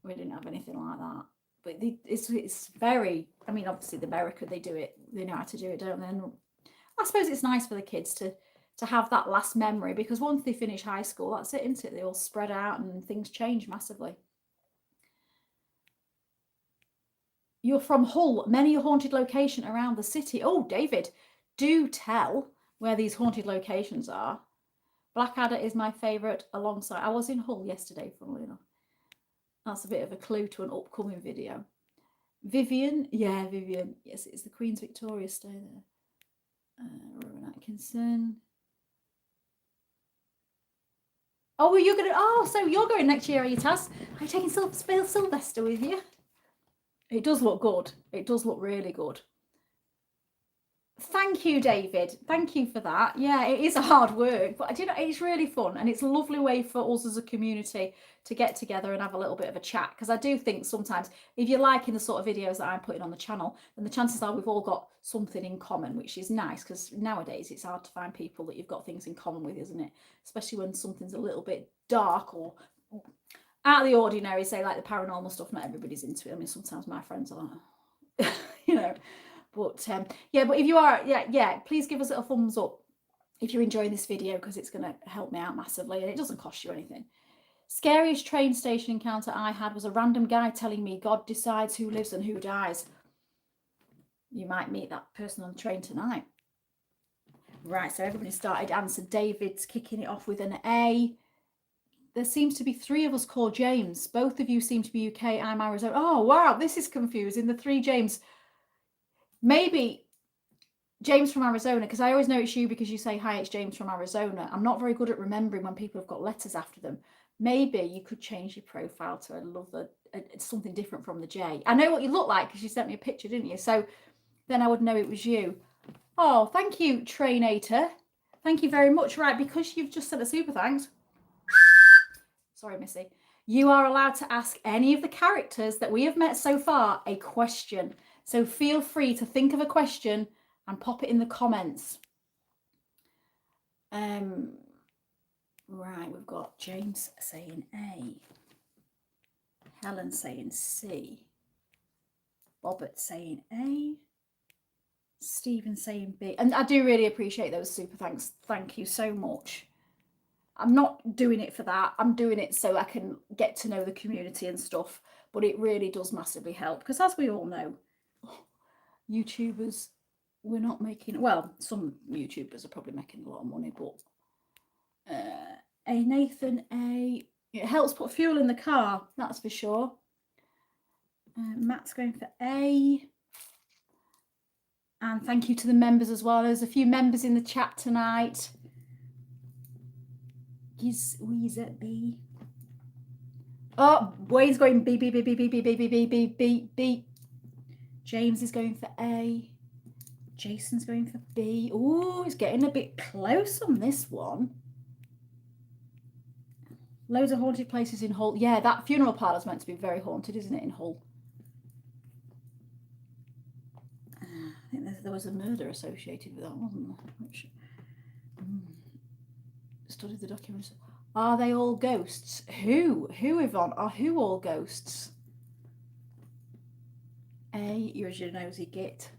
we didn't have anything like that. But it's very, I mean, obviously the America, they know how to do it, don't they? And I suppose it's nice for the kids to have that last memory, because once they finish high school, that's it, isn't it? They all spread out and things change massively. You're from Hull, many a haunted location around the city. Oh, David, do tell where these haunted locations are. Blackadder is my favourite alongside. I was in Hull yesterday, funnily enough. That's a bit of a clue to an upcoming video. Vivian, yeah, Vivian. Yes, it's the Queen's Victoria stay there. Rowan Atkinson. Oh, so you're going next year, are you, Taz? Are you taking Sylvester with you? It does look good. It does look really good. Thank you, David. Thank you for that. Yeah, it is hard work, but it's really fun, and it's a lovely way for us as a community to get together and have a little bit of a chat, because I do think sometimes if you're liking the sort of videos that I'm putting on the channel, then the chances are we've all got something in common, which is nice, because nowadays it's hard to find people that you've got things in common with, isn't it? Especially when something's a little bit dark or out of the ordinary, say like the paranormal stuff. Not everybody's into it. I mean, sometimes my friends are like, But but if you are, please give us a thumbs up if you're enjoying this video, because it's going to help me out massively, and it doesn't cost you anything. Scariest train station encounter I had was a random guy telling me God decides who lives and who dies. You might meet that person on the train tonight. Right, so everybody started answer. David's kicking it off with an A. There seems to be 3 of us called James. Both of you seem to be UK. I'm Arizona. Oh, wow, this is confusing. The 3 James. Maybe James from Arizona, because I always know it's you because you say, hi, it's James from Arizona. I'm not very good at remembering when people have got letters after them. Maybe you could change your profile to something different from the J. I know what you look like because you sent me a picture, didn't you? So then I would know it was you. Oh, thank you, Trainator. Thank you very much. Right, because you've just sent a super thanks. Sorry, Missy. You are allowed to ask any of the characters that we have met so far a question. So feel free to think of a question and pop it in the comments. Right, we've got James saying A. Helen saying C. Robert saying A. Stephen saying B. And I do really appreciate those super thanks. Thank you so much. I'm not doing it for that. I'm doing it so I can get to know the community and stuff. But it really does massively help. Because as we all know, YouTubers, we're not making... Well, some YouTubers are probably making a lot of money. But A, Nathan, A. It helps put fuel in the car. That's for sure. Matt's going for A. And thank you to the members as well. There's a few members in the chat tonight. Weezer B. Oh, Wayne's going B, B, B, B, B, B, B, B, B, B, B, B. James is going for A. Jason's going for B. Oh, it's getting a bit close on this one. Loads of haunted places in Hull. Yeah, that funeral parlour is meant to be very haunted, isn't it, in Hull? I think there was a murder associated with that, wasn't there? Which, studied the documents. Are they all ghosts? Who, Yvonne? Are who all ghosts? A, you're a nosy git.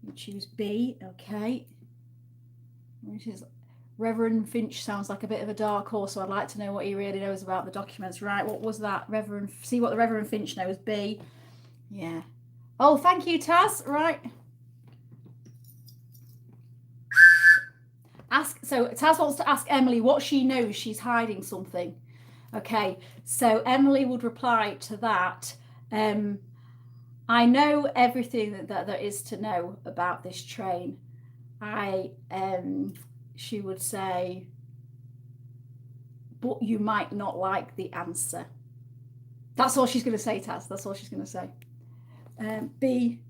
You choose B, okay. Which is Reverend Finch sounds like a bit of a dark horse, so I'd like to know what he really knows about the documents. Right, what was that? See what the Reverend Finch knows. B. Yeah. Oh, thank you, Taz. Right. So Taz wants to ask Emily what she knows. She's hiding something. Okay, so Emily would reply to that. I know everything that there is to know about this train. She would say, but you might not like the answer. That's all she's going to say, Taz. That's all she's going to say. B.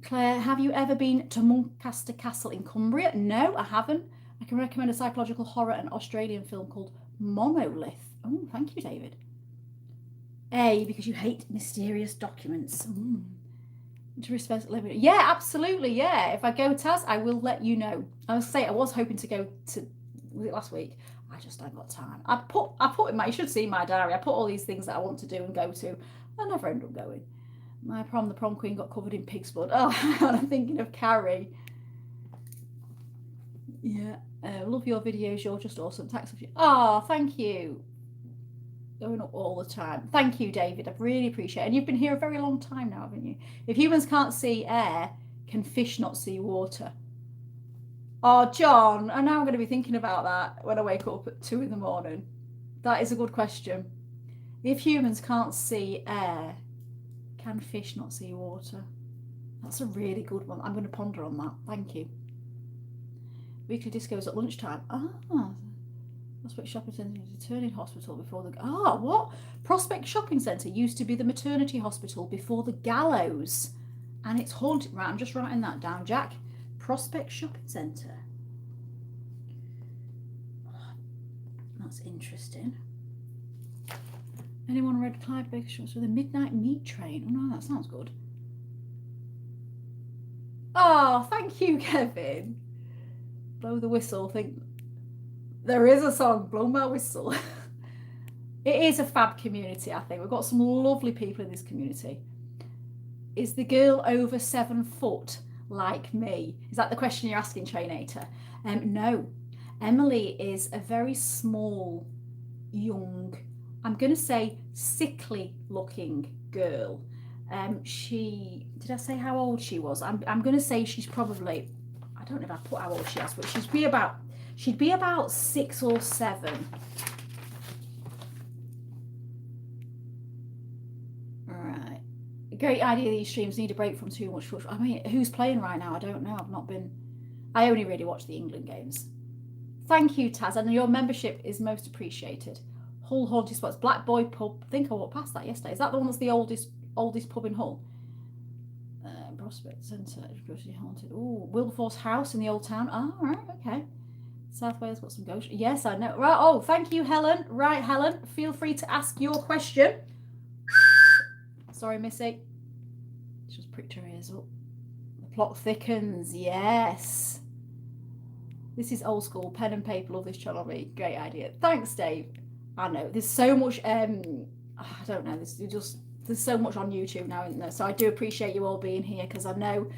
Claire, have you ever been to Muncaster Castle in Cumbria? No, I haven't. I can recommend a psychological horror and Australian film called Monolith. Oh, thank you, David. A, because you hate mysterious documents. Yeah, absolutely, yeah. If I go, Taz, I will let you know. I was hoping to go to last week. I just haven't got time. I put in my, you should see my diary. I put all these things that I want to do and go to. I never end up going. The prom queen got covered in pig's blood. Oh, I'm thinking of Carrie. Yeah, love your videos. You're just awesome. Thanks. Oh, thank you. Going up all the time. Thank you, David. I really appreciate it. And you've been here a very long time now, haven't you? If humans can't see air, can fish not see water? Oh, John, I know I'm going to be thinking about that when I wake up at 2 in the morning. That is a good question. If humans can't see air, can fish not see water? That's a really good one. I'm going to ponder on that. Thank you. Weekly discos at lunchtime. Prospect Shopping Centre is a turning hospital before the... what? Prospect Shopping Centre used to be the maternity hospital before the gallows. And it's haunted. Right, I'm just writing that down, Jack. Prospect Shopping Centre. That's interesting. Anyone read Clive Baker Shorts with a midnight meat train? Oh no, that sounds good. Oh, thank you, Kevin. Blow the whistle. Think there is a song, Blow My Whistle. It is a fab community, I think. We've got some lovely people in this community. Is the girl over 7 foot like me? Is that the question you're asking, Trainator? No. Emily is a very small young, I'm going to say sickly looking girl. Did I say how old she was? I'm going to say she's probably, I don't know if I put how old she is, but she'd be about 6 or 7. All right. Great idea. These streams need a break from too much football. I mean, who's playing right now? I don't know. I only really watch the England games. Thank you, Taz, and your membership is most appreciated. Hull Haunted Spots, Black Boy Pub. I think I walked past that yesterday. Is that the one that's the oldest pub in Hull? Prospect Centre, haunted. Oh, Wilberforce House in the old town. Oh, right, okay. South Wales got some ghosts. Yes, I know. Right. Oh, thank you, Helen. Right, Helen, feel free to ask your question. Sorry, Missy. Just pricked her ears up. The plot thickens. Yes. This is old school. Pen and paper. Love this channel. Me. Great idea. Thanks, Dave. I know. There's so much. I don't know. There's so much on YouTube now, isn't there? So I do appreciate you all being here because I know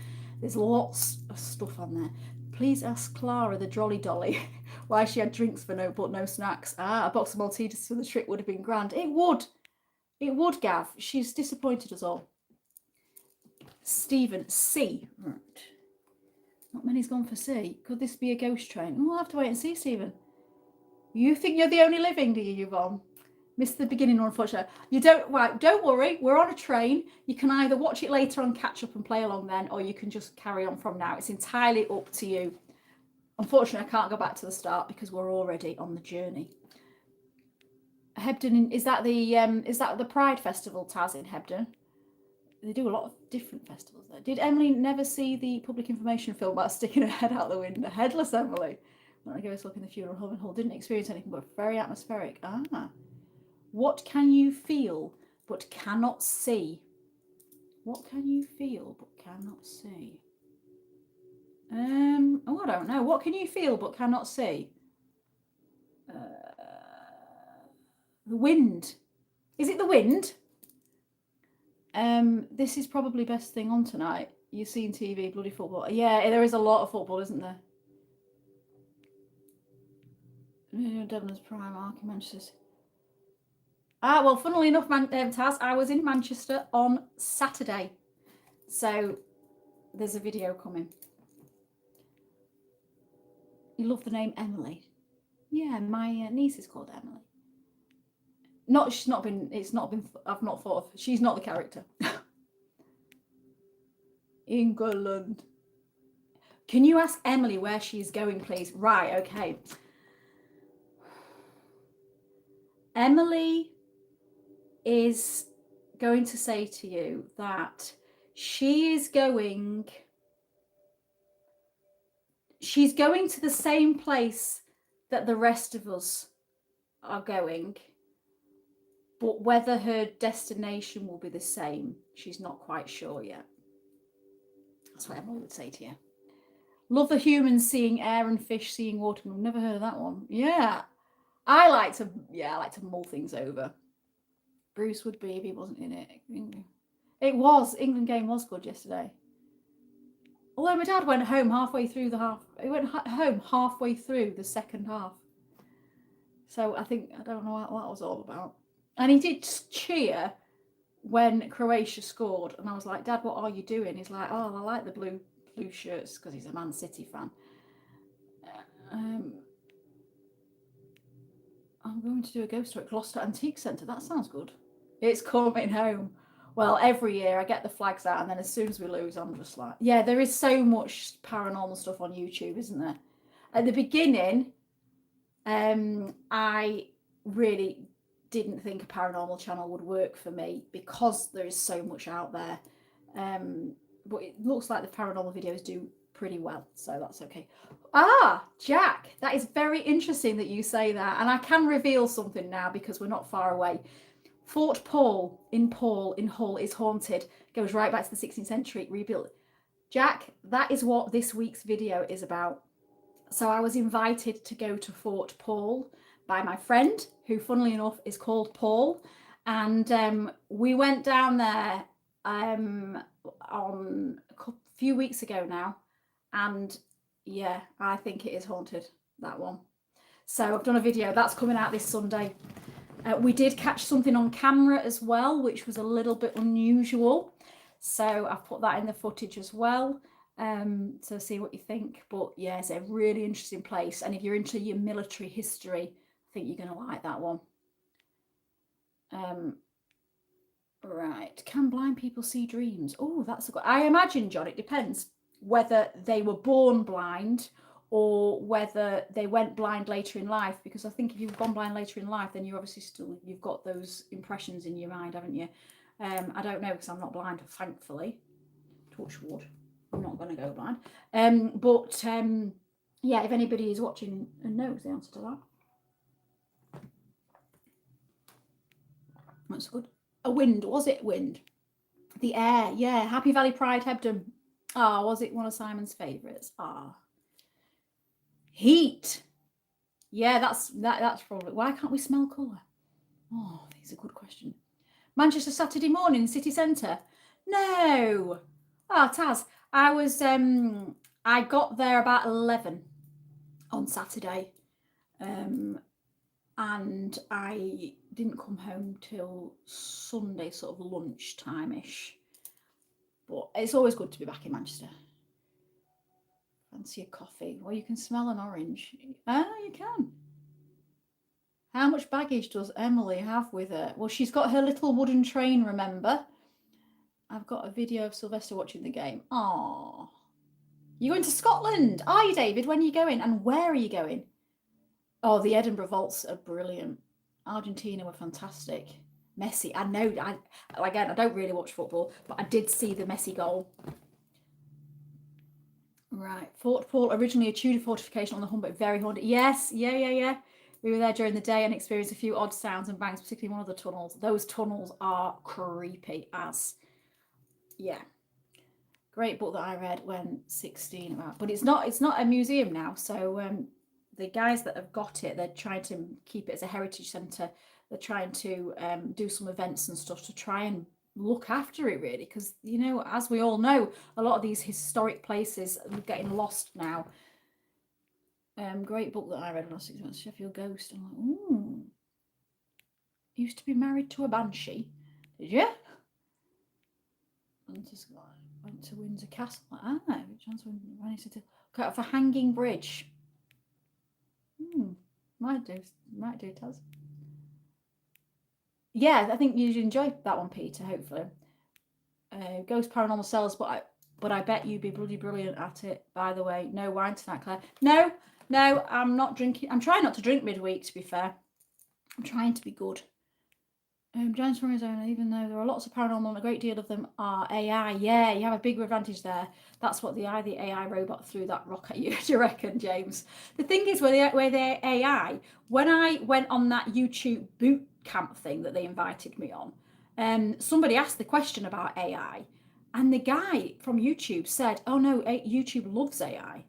there's lots of stuff on there. Please ask Clara, the Jolly Dolly, why she had drinks but no snacks. A box of Maltesers for the trip would have been grand. It would, Gav. She's disappointed us all. Stephen, C. Right. Not many's gone for C. Could this be a ghost train? Oh, we'll have to wait and see, Stephen. You think you're the only living, do you, Yvonne? Missed the beginning, unfortunately. You don't. Right, don't worry. We're on a train. You can either watch it later on, catch up and play along then, or you can just carry on from now. It's entirely up to you. Unfortunately, I can't go back to the start because we're already on the journey. Hebden, is that the Pride Festival, Taz, in Hebden? They do a lot of different festivals there. Did Emily never see the public information film about sticking her head out the window? Headless Emily. When I gave us a look in the funeral home in Hull, didn't experience anything but very atmospheric. What can you feel but cannot see? What can you feel but cannot see? I don't know. What can you feel but cannot see? The wind. Is it the wind? This is probably best thing on tonight. You've seen TV, bloody football. Yeah, there is a lot of football, isn't there? Devon's Prime, Ark, Manchester. Well, funnily enough, Taz, I was in Manchester on Saturday. So there's a video coming. You love the name Emily? Yeah, my niece is called Emily. I've not thought of, she's not the character. England. Can you ask Emily where she's going, please? Right, okay. Emily is going to say to you that she's going to the same place that the rest of us are going, but whether her destination will be the same, she's not quite sure yet. That's what Emily would say to you. Love the humans seeing air and fish seeing water. I've never heard of that one. Yeah. I like to mull things over. Bruce would be if he wasn't in it. It was. England game was good yesterday. Although my dad went home halfway through he went home halfway through the second half. So I don't know what that was all about. And he did cheer when Croatia scored. And I was like, Dad, what are you doing? He's like, oh, I like the blue shirts because he's a Man City fan. I'm going to do a ghost tour at Gloucester Antique Centre. That sounds good. It's coming home. Well, every year I get the flags out, and then as soon as we lose, I'm just like, yeah, there is so much paranormal stuff on YouTube, isn't there? At the beginning, I really didn't think a paranormal channel would work for me because there is so much out there. But it looks like the paranormal videos do pretty well, so that's okay. Jack, that is very interesting that you say that, and I can reveal something now because we're not far away. Fort Paul in Hull is haunted. Goes right back to the 16th century, rebuilt. Jack, that is what this week's video is about. So I was invited to go to Fort Paul by my friend, who funnily enough is called Paul, and we went down there on a few weeks ago now, and yeah, I think it is haunted, that one. So I've done a video that's coming out this Sunday. We did catch something on camera as well, which was a little bit unusual. So I've put that in the footage as well. So see what you think. But yeah, it's a really interesting place. And if you're into your military history, I think you're going to like that one. Right. Can blind people see dreams? Oh, that's a good... I imagine, John, it depends whether they were born blind or whether they went blind later in life, because I think if you've gone blind later in life, then you're obviously still, you've got those impressions in your mind, haven't you? I don't know, because I'm not blind, thankfully. Touch wood. I'm not going to go blind. Yeah, if anybody is watching and knows the answer to that. That's good. A wind, was it wind? The air, yeah. Happy Valley Pride, Hebden. Ah, was it one of Simon's favourites? Ah. Heat. Yeah, that's probably... Why can't we smell colour? Oh, that's a good question. Manchester Saturday morning, city centre. No. Ah, Taz. I was... I got there about 11 on Saturday. And I didn't come home till Sunday, sort of lunchtime-ish. But it's always good to be back in Manchester. Fancy a coffee? Well, you can smell an orange. Ah, you can. How much baggage does Emily have with her? Well, she's got her little wooden train, remember? I've got a video of Sylvester watching the game. Aww. You're going to Scotland, are you, David? When are you going? And where are you going? Oh, the Edinburgh Vaults are brilliant. Argentina were fantastic. Messi, I know, again, I don't really watch football, but I did see the Messi goal. Right, Fort Paul, originally a Tudor fortification on the Humber, very haunted. Yes, yeah. We were there during the day and experienced a few odd sounds and bangs, particularly one of the tunnels. Those tunnels are creepy as, yeah. Great book that I read when 16 about, but it's not a museum now. So the guys that have got it, they're trying to keep it as a heritage centre. They're trying to do some events and stuff to try and look after it, really, because, you know, as we all know, a lot of these historic places are getting lost now. Great book that I read when I was 6 months, Sheffield Ghost. I'm like, ooh. Used to be married to a banshee. Did you? Went to Windsor Castle. Cut for Hanging Bridge. Might do, Taz. Yeah, I think you'd enjoy that one, Peter, hopefully. Ghost Paranormal Cells, but I bet you'd be bloody brilliant at it, by the way. No wine tonight, Claire. No, I'm not drinking. I'm trying not to drink midweek, to be fair. I'm trying to be good. Giants from Arizona, even though there are lots of paranormal and a great deal of them are AI. Yeah, you have a bigger advantage there. That's what the AI robot threw that rock at you, do you reckon, James? The thing is, with the AI, when I went on that YouTube boot camp thing that they invited me on, somebody asked the question about AI, and the guy from YouTube said, oh no, YouTube loves AI,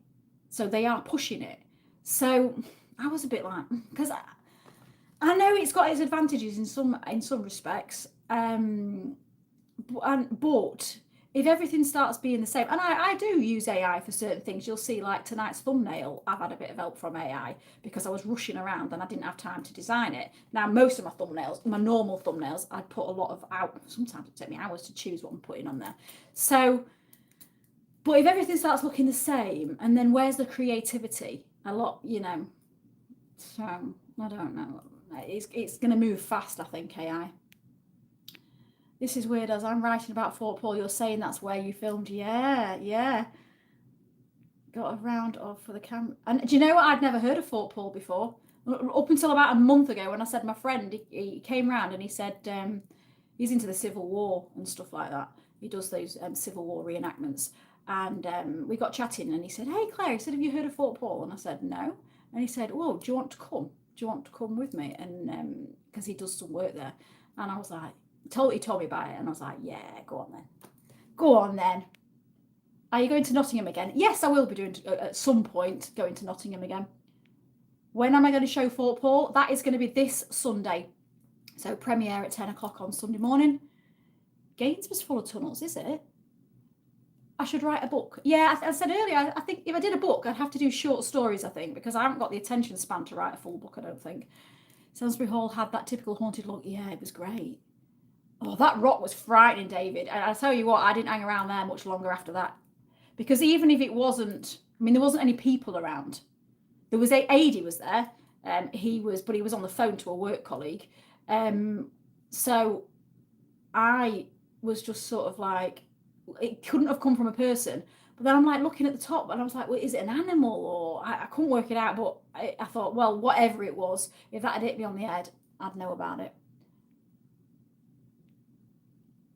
so they are pushing it. So I was a bit like, because I know it's got its advantages in some respects, but if everything starts being the same, and I do use AI for certain things, you'll see, like tonight's thumbnail, I've had a bit of help from AI because I was rushing around and I didn't have time to design it. Now, most of my thumbnails, my normal thumbnails, I'd put a lot of out. Sometimes it takes me hours to choose what I'm putting on there. So, but if everything starts looking the same, and then where's the creativity? A lot, you know. So I don't know. It's going to move fast, I think, AI. This is weird, as I'm writing about Fort Paul, you're saying that's where you filmed. Yeah. Got a round off for the camera. And do you know what? I'd never heard of Fort Paul before. Up until about a month ago, when I said my friend, he came round and he said he's into the Civil War and stuff like that. He does those Civil War reenactments. And we got chatting and he said, hey, Claire, he said, have you heard of Fort Paul? And I said, no. And he said, well, do you want to come? Do you want to come with me? And because he does some work there. And I was like, he told me about it, and I was like, yeah, go on then. Are you going to Nottingham again? Yes, I will be doing at some point, going to Nottingham again. When am I going to show Fort Paul? That is going to be this Sunday. So premiere at 10 o'clock on Sunday morning. Gainsborough's full of tunnels, is it? I should write a book. Yeah, I said earlier, I think if I did a book, I'd have to do short stories, I think, because I haven't got the attention span to write a full book, I don't think. Salisbury Hall had that typical haunted look. Yeah, it was great. Oh, that rock was frightening, David. And I tell you what, I didn't hang around there much longer after that. Because even if it wasn't, I mean, there wasn't any people around. There was Adi was there. He was on the phone to a work colleague. So I was just sort of like, it couldn't have come from a person. But then I'm like looking at the top and I was like, well, is it an animal? Or I couldn't work it out. But I thought, well, whatever it was, if that had hit me on the head, I'd know about it.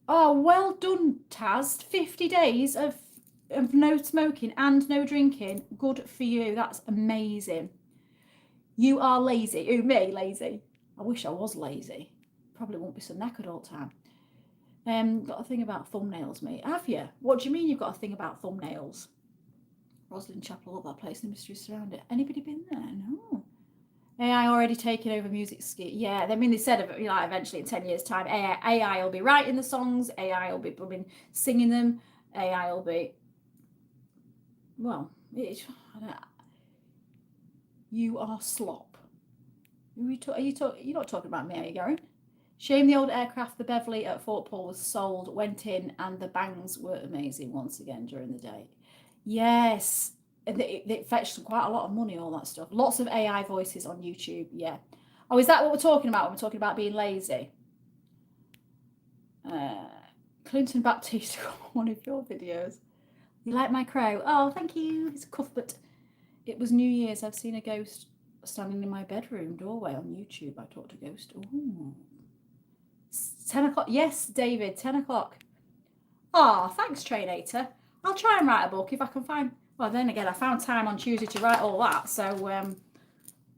Oh, well done, Taz. 50 days of no smoking and no drinking. Good for you. That's amazing. You are lazy. Ooh, me, lazy. I wish I was lazy. Probably won't be so knackered all the time. Got a thing about thumbnails, mate. Have you? What do you mean you've got a thing about thumbnails? Roslyn Chapel, all that place, the mysteries surround it. Anybody been there? No. AI already taking over music ski. Yeah, I mean, they said eventually in 10 years' time, AI will be writing the songs, AI will be singing them, AI will be, well, you are slop. You're not talking about me, are you, Gary? Shame the old aircraft, the Beverley at Fort Paul was sold, went in, and the bangs were amazing once again during the day. Yes. It fetched quite a lot of money, all that stuff. Lots of AI voices on YouTube, yeah. Oh, is that what we're talking about when we're talking about being lazy? Clinton Baptiste, one of your videos. You like my crow? Oh, thank you. It's Cuthbert. It was New Year's. I've seen a ghost standing in my bedroom doorway on YouTube. I talked to a ghost. Ooh. 10 o'clock. Yes, David, 10 o'clock. Oh, thanks, Trainator. I'll try and write a book if I can find... Well, then again, I found time on Tuesday to write all that, so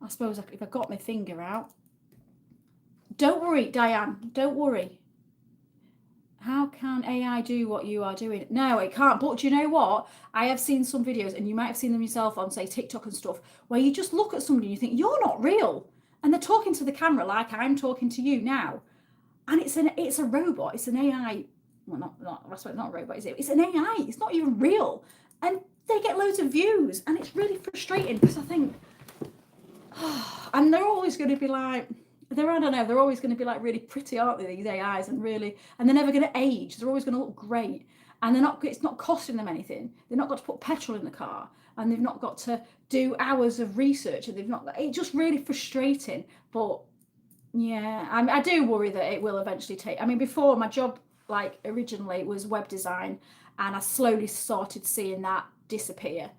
I suppose if I got my finger out... Don't worry, Diane, don't worry. How can AI do what you are doing? No, it can't. But do you know what? I have seen some videos, and you might have seen them yourself on, say, TikTok and stuff, where you just look at somebody and you think, you're not real. And they're talking to the camera like I'm talking to you now. And it's a robot. It's an AI. Well, not a robot, is it? It's an AI. It's not even real. And they get loads of views. And it's really frustrating because I think, and they're always going to be like, they're always going to be like really pretty, aren't they, these AIs, and they're never going to age. They're always going to look great. And it's not costing them anything. They've not got to put petrol in the car, and they've not got to do hours of research, and it's just really frustrating. But yeah, I do worry that it will eventually take, I mean, before my job, like originally was web design, and I slowly started seeing that disappear.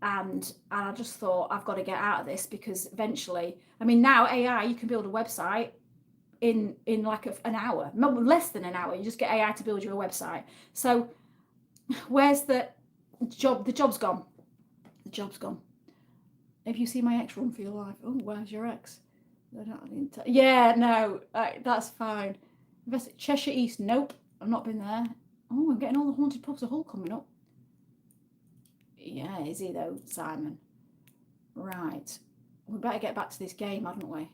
And I just thought, I've got to get out of this, because eventually, I mean, now AI, you can build a website in like an hour, less than an hour. You just get AI to build you a website. So where's the job? The job's gone. The job's gone. Have you seen my ex Run for Your Life? Oh, where's your ex? Yeah, no, that's fine. Cheshire East, nope, I've not been there. Oh, I'm getting all the haunted pubs of Hull coming up. Yeah, is he though, Simon? Right, we better get back to this game, hadn't we?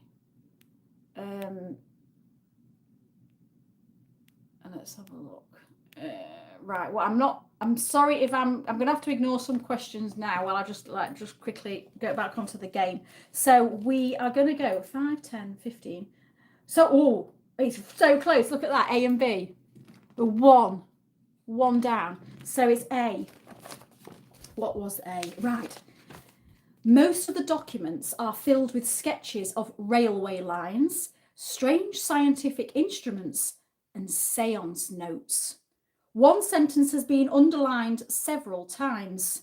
And let's have a look. Right, well, I'm sorry if I'm gonna have to ignore some questions now while I just quickly go back onto the game. So we are gonna go 5, 10, 15. So, it's so close. Look at that, A and B. The one down. So it's A. What was A? Right. Most of the documents are filled with sketches of railway lines, strange scientific instruments, and seance notes. One sentence has been underlined several times.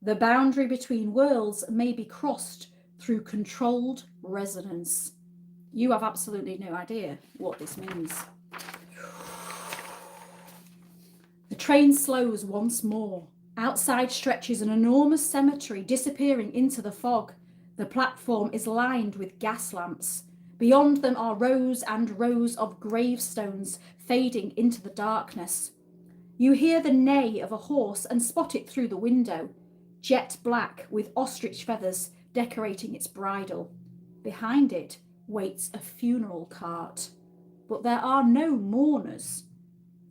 The boundary between worlds may be crossed through controlled resonance. You have absolutely no idea what this means. The train slows once more. Outside stretches an enormous cemetery disappearing into the fog. The platform is lined with gas lamps. Beyond them are rows and rows of gravestones fading into the darkness. You hear the neigh of a horse and spot it through the window, jet black with ostrich feathers decorating its bridle. Behind it waits a funeral cart, but there are no mourners.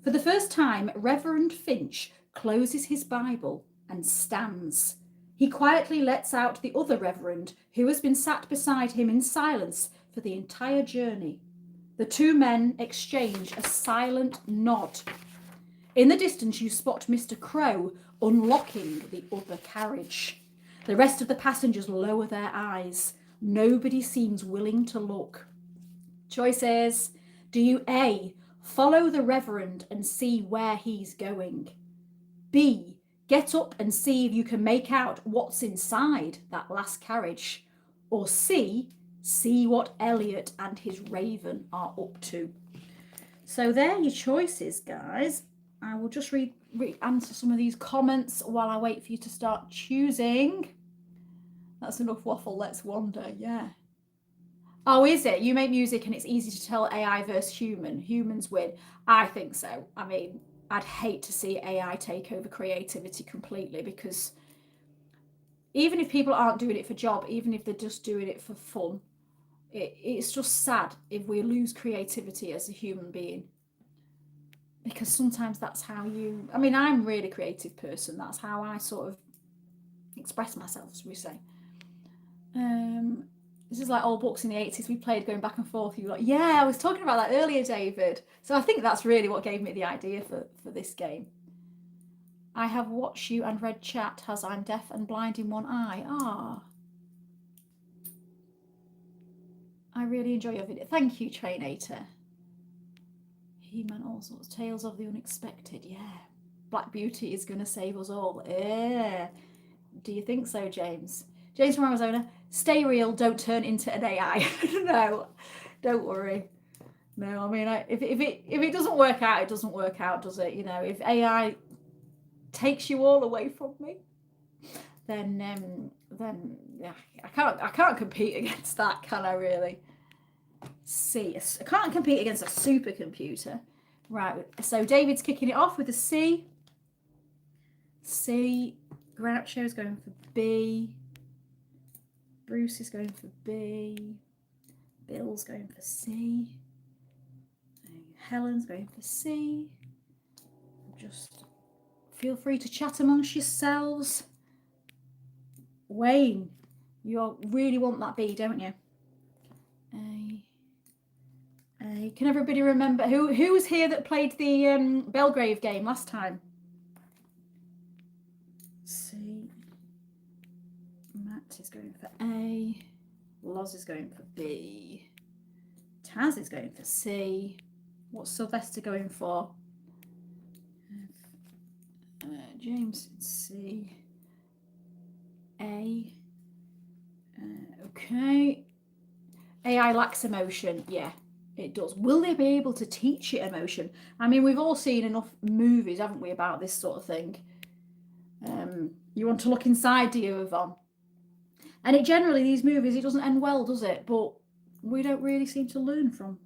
For the first time, Reverend Finch closes his Bible and stands. He quietly lets out the other reverend, who has been sat beside him in silence for the entire journey. The two men exchange a silent nod. In the distance, you spot Mr. Crow unlocking the other carriage. The rest of the passengers lower their eyes. Nobody seems willing to look. Choices. Do you A, follow the reverend and see where he's going? B, get up and see if you can make out what's inside that last carriage? Or C, see what Elliot and his raven are up to? So there are your choices, guys. I will just answer some of these comments while I wait for you to start choosing. That's enough waffle, let's wander, yeah. Oh, is it? You make music and it's easy to tell AI versus human. Humans win. I think so. I mean, I'd hate to see AI take over creativity completely, because even if people aren't doing it for job, even if they're just doing it for fun, it's just sad if we lose creativity as a human being. Because sometimes that's how you... I mean, I'm a really creative person. That's how I sort of express myself, as we say. This is like old books in the 80s we played going back and forth. You were like, yeah, I was talking about that earlier, David. So I think that's really what gave me the idea for this game. I have watched you and read chat as I'm deaf and blind in one eye. Ah. I really enjoy your video. Thank you, Trainator. He-Man, all sorts. Tales of the unexpected. Yeah. Black Beauty is going to save us all. Yeah. Do you think so, James? James from Arizona. Stay real. Don't turn into an AI. No, don't worry. No, I mean, if it doesn't work out, it doesn't work out, does it? You know, if AI takes you all away from me, then yeah, I can't compete against that, can I? Really? C. I can't compete against a supercomputer. Right. So David's kicking it off with a C. C. Groucho's going for B. Bruce is going for B. Bill's going for C. Helen's going for C. Just feel free to chat amongst yourselves. Wayne, you really want that B, don't you? A. Can everybody remember who was here that played the Belgrave game last time? C. Matt is going for A. Loz is going for B. Taz is going for C. What's Sylvester going for? James, C. A. Okay. AI lacks emotion. Yeah, it does. Will they be able to teach it emotion? I mean, we've all seen enough movies, haven't we, about this sort of thing. You want to look inside, do you, Yvonne? And it generally, these movies, it doesn't end well, does it? But we don't really seem to learn from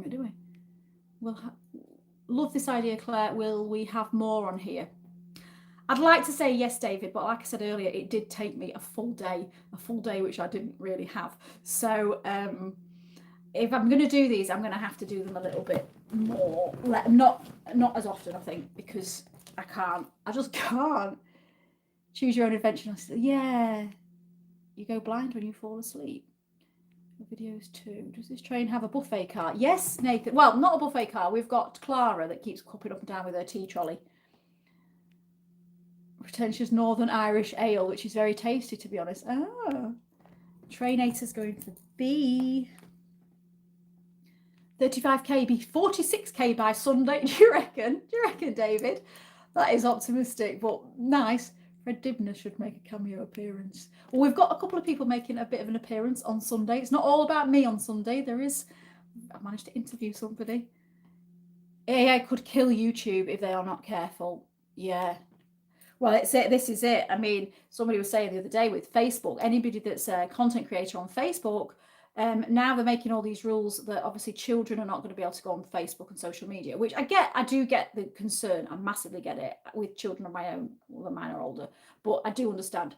it, do we? We'll love this idea, Claire. Will we have more on here? I'd like to say yes, David, but like I said earlier, it did take me a full day which I didn't really have. So if I'm going to do these, I'm going to have to do them a little bit more, not as often, I think, because I just can't. Choose your own adventure. Yeah, you go blind when you fall asleep. The videos too. Does this train have a buffet car? Yes, Nathan. Well, not a buffet car. We've got Clara that keeps popping up and down with her tea trolley. Pretentious Northern Irish ale, which is very tasty, to be honest. Oh. Trainator's going for B. 35k be 46k by Sunday. Do you reckon? David? That is optimistic, but nice. Fred Dibner should make a cameo appearance. Well, we've got a couple of people making a bit of an appearance on Sunday. It's not all about me on Sunday. I managed to interview somebody. AI could kill YouTube if they are not careful. Yeah. Well, this is it. I mean, somebody was saying the other day with Facebook, anybody that's a content creator on Facebook, now they're making all these rules that obviously children are not going to be able to go on Facebook and social media, which I do get the concern. I massively get it with children of my own. Well, mine are older, but I do understand.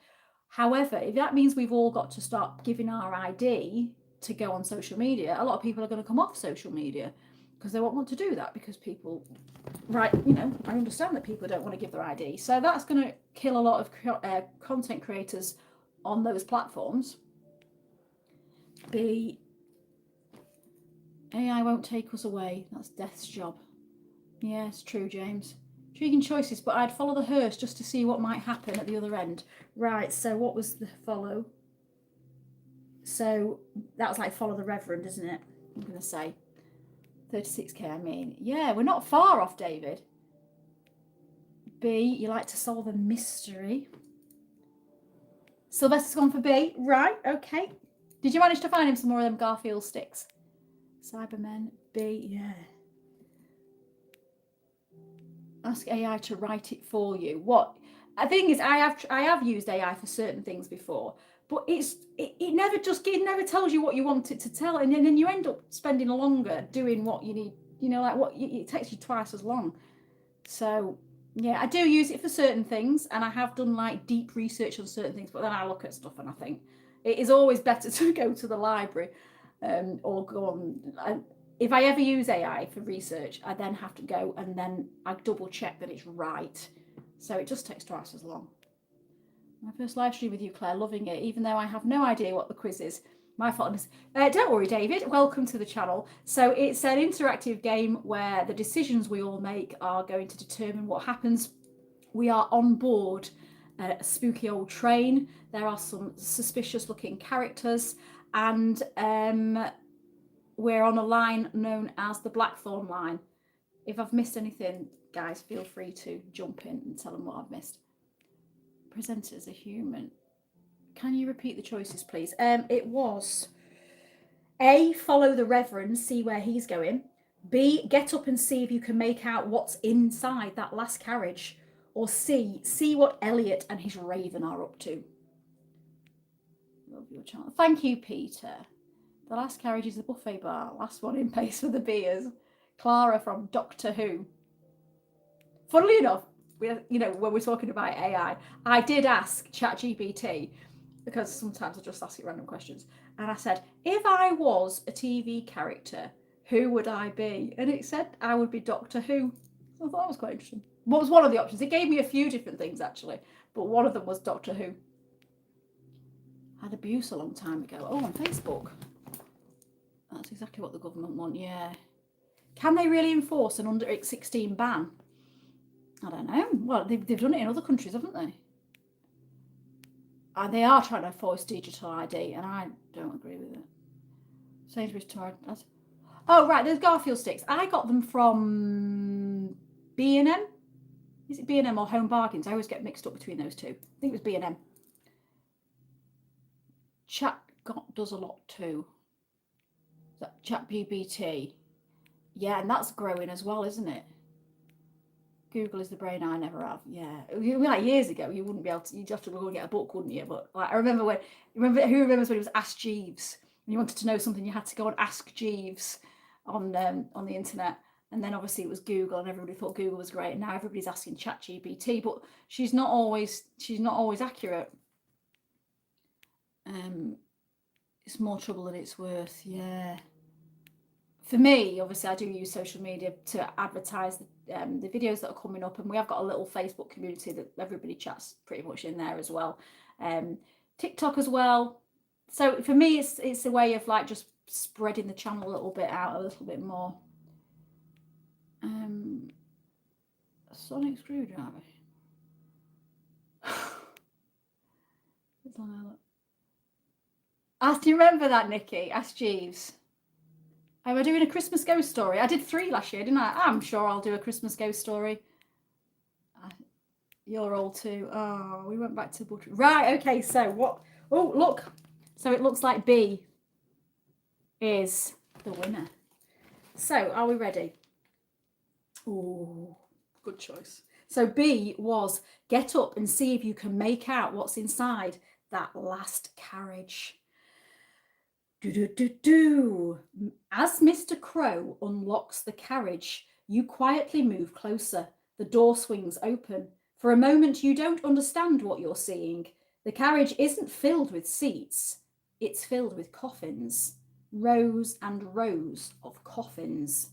However, if that means we've all got to start giving our ID to go on social media, a lot of people are going to come off social media. because they won't want to do that because people, right, you know, I understand that people don't want to give their ID. So that's going to kill a lot of content creators on those platforms. B, AI won't take us away. That's death's job. Yeah, it's true, James. Intriguing choices, but I'd follow the hearse just to see what might happen at the other end. Right, so what was the follow? So that was like follow the Reverend, isn't it? I'm going to say 36k, I mean. Yeah, we're not far off, David. B, you like to solve a mystery. Sylvester's gone for B. Right, okay. Did you manage to find him some more of them Garfield sticks? Cybermen, B, yeah. Ask AI to write it for you. What? The thing is, I have used AI for certain things before, but it never tells you what you want it to tell, and then you end up spending longer doing what you need. You know, like it takes you twice as long. So yeah, I do use it for certain things, and I have done like deep research on certain things, but then I look at stuff and I think it is always better to go to the library or go on. If I ever use AI for research, I then have to go and then I double check that it's right. So it just takes twice as long. My first live stream with you, Claire, loving it, even though I have no idea what the quiz is. My fault. Don't worry, David. Welcome to the channel. So it's an interactive game where the decisions we all make are going to determine what happens. We are on board a spooky old train. There are some suspicious looking characters, and we're on a line known as the Blackthorn line. If I've missed anything, guys, feel free to jump in and tell them what I've missed. Present as a human. Can you repeat the choices, please? It was A, follow the Reverend, see where he's going. B, get up and see if you can make out what's inside that last carriage. Or C, see what Elliot and his raven are up to. Love your channel. Thank you, Peter. The last carriage is the buffet bar. Last one in place for the beers. Clara from Doctor Who. Funnily enough, when we're talking about AI, I did ask ChatGPT, because sometimes I just ask it random questions, and I said, if I was a TV character, who would I be? And it said I would be Doctor Who. So I thought that was quite interesting. What was one of the options? It gave me a few different things, actually, but one of them was Doctor Who. I had abuse a long time ago. Oh, on Facebook. That's exactly what the government want, yeah. Can they really enforce an under 16 ban? I don't know. Well, they've done it in other countries, haven't they? And they are trying to enforce digital ID, and I don't agree with it. Sainsbury's Torrid. Oh, right, there's Garfield sticks. I got them from B&M. Is it B&M or Home Bargains? I always get mixed up between those two. I think it was B&M. Chat does a lot too. ChatGPT. Yeah, and that's growing as well, isn't it? Google is the brain I never have. Yeah, like years ago, you wouldn't be able to. You'd have to go and get a book, wouldn't you? But like, I remember who remembers when it was Ask Jeeves, and you wanted to know something, you had to go and ask Jeeves on the internet, and then obviously it was Google, and everybody thought Google was great, and now everybody's asking ChatGPT, but she's not always accurate. It's more trouble than it's worth. Yeah. For me, obviously, I do use social media to advertise the videos that are coming up, and we have got a little Facebook community that everybody chats pretty much in there as well. TikTok as well. So for me, it's a way of like just spreading the channel a little bit out a little bit more. A sonic screwdriver. Do you remember that, Nikki? Ask Jeeves. Am I doing a Christmas ghost story? I did 3 last year, didn't I? I'm sure I'll do a Christmas ghost story. You're old too. Oh, we went back to butter. Right, okay, so what? Oh, look. So it looks like B is the winner. So are we ready? Oh, good choice. So B was get up and see if you can make out what's inside that last carriage. As Mr. Crow unlocks the carriage, you quietly move closer. The door swings open. For a moment, you don't understand what you're seeing. The carriage isn't filled with seats. It's filled with coffins. Rows and rows of coffins.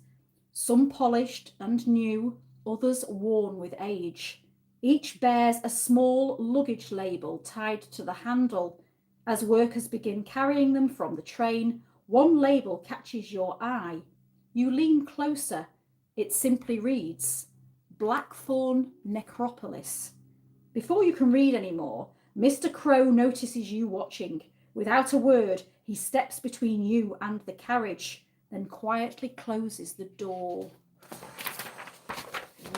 some polished and new, others worn with age. Each bears a small luggage label tied to the handle. As workers begin carrying them from the train, one label catches your eye. You lean closer. It simply reads, Blackthorn Necropolis. Before you can read any more, Mr. Crow notices you watching. Without a word, he steps between you and the carriage, then quietly closes the door.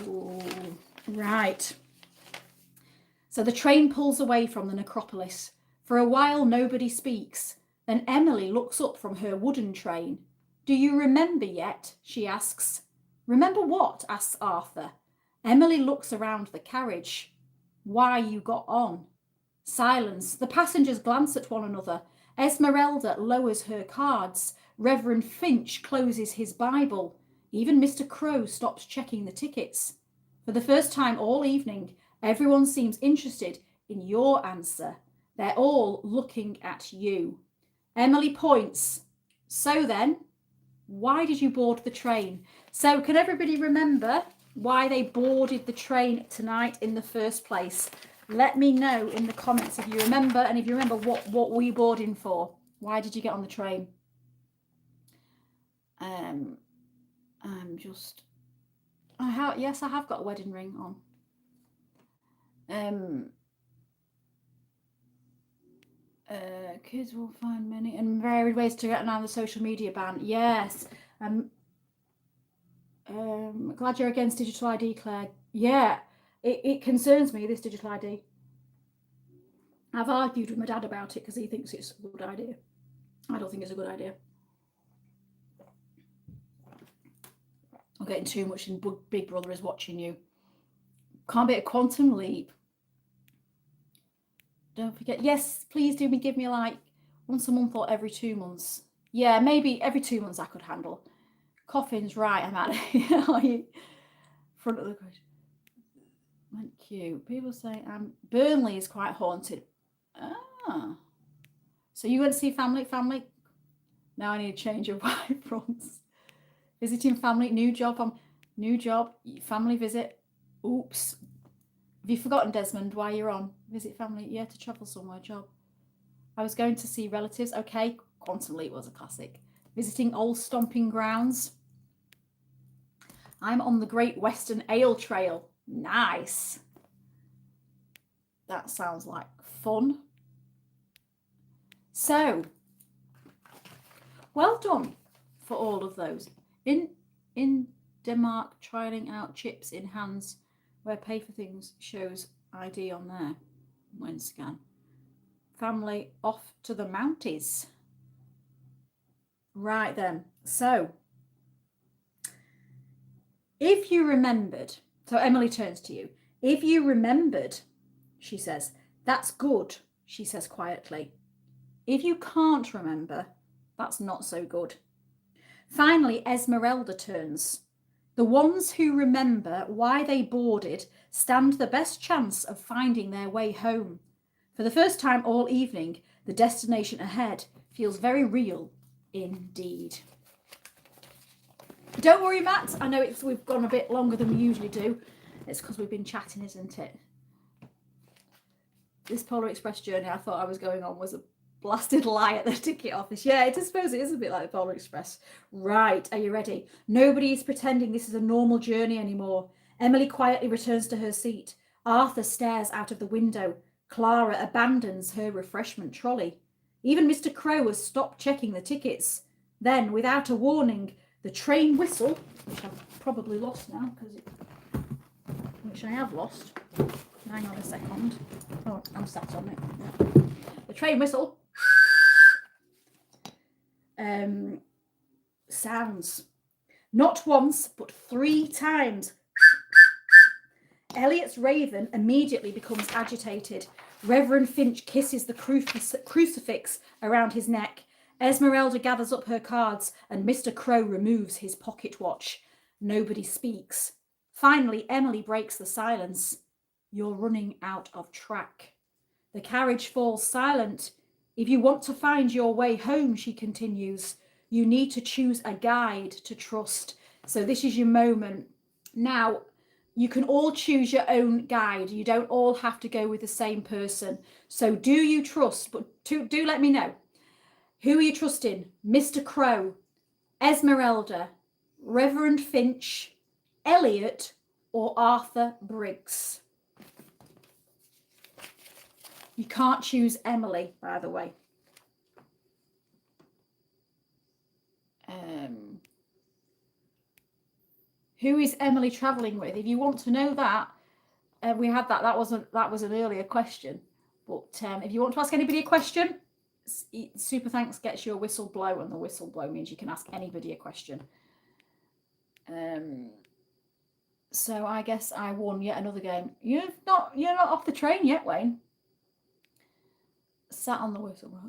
Ooh. Right. So the train pulls away from the necropolis. For a while, nobody speaks. Then Emily looks up from her wooden train. Do you remember yet? She asks. Remember what? Asks Arthur. Emily looks around the carriage. Why you got on? Silence. The passengers glance at one another. Esmeralda lowers her cards. Reverend Finch closes his Bible. Even Mr. Crow stops checking the tickets. For the first time all evening, everyone seems interested in your answer. They're all looking at you. Emily points. So then, why did you board the train? So can everybody remember why they boarded the train tonight in the first place? Let me know in the comments if you remember, and if you remember what were you boarding for? Why did you get on the train? Yes, I have got a wedding ring on. Kids will find many and varied ways to get around the social media ban. Yes. Glad you're against digital ID, Claire. Yeah, it concerns me, this digital ID. I've argued with my dad about it because he thinks it's a good idea. I don't think it's a good idea. I'm getting too much in Big Brother is watching you. Can't be a quantum leap. Don't forget. Yes, please do give me a like once a month or every 2 months. Yeah, maybe every 2 months I could handle. Coffin's right, I'm at it. Front of the question. Thank you. People say Burnley is quite haunted. Ah. So you went to see family? Now I need a change of white fronts. Visiting family, new job, family visit. Oops. Have you forgotten, Desmond, why you're on? Visit family, yeah, to travel somewhere, job. I was going to see relatives. Okay, Quantum Leap was a classic. Visiting old stomping grounds. I'm on the Great Western Ale Trail. Nice. That sounds like fun. So, well done for all of those. In Denmark, trialing out chips in hands where pay for things shows ID on there when scan. Family off to the Mounties. Right then. So, if you remembered, so Emily turns to you. If you remembered, she says, that's good, she says quietly. If you can't remember, that's not so good. Finally, Esmeralda turns. The ones who remember why they boarded stand the best chance of finding their way home. For the first time all evening, the destination ahead feels very real indeed. Don't worry, Matt. I know we've gone a bit longer than we usually do. It's because we've been chatting, isn't it? This Polar Express journey I thought I was going on was a blasted lie at the ticket office. Yeah, I suppose it is a bit like the Polar Express. Right, are you ready? Nobody is pretending this is a normal journey anymore. Emily quietly returns to her seat. Arthur stares out of the window. Clara abandons her refreshment trolley. Even Mr. Crow has stopped checking the tickets. Then, without a warning, the train whistle, which I've probably lost now, which I have lost. Hang on a second. Oh, I'm sat on it. Yeah. The train whistle sounds not once but 3 times. Elliot's raven immediately becomes agitated. Reverend Finch kisses the crucifix around his neck. Esmeralda gathers up her cards and Mr. Crow removes his pocket watch. Nobody speaks. Finally, Emily breaks the silence. You're running out of track. The carriage falls silent. If you want to find your way home, she continues, you need to choose a guide to trust. So this is your moment. Now, you can all choose your own guide. You don't all have to go with the same person. So do you trust, but do let me know. Who are you trusting? Mr. Crow, Esmeralda, Reverend Finch, Elliot, or Arthur Briggs? You can't choose Emily, by the way. Who is Emily travelling with? If you want to know that, we had that. That was an earlier question. But if you want to ask anybody a question, Super Thanks gets your whistle blow, and the whistle blow means you can ask anybody a question. So I guess I won yet another game. You're not off the train yet, Wayne. Sat on the whistle.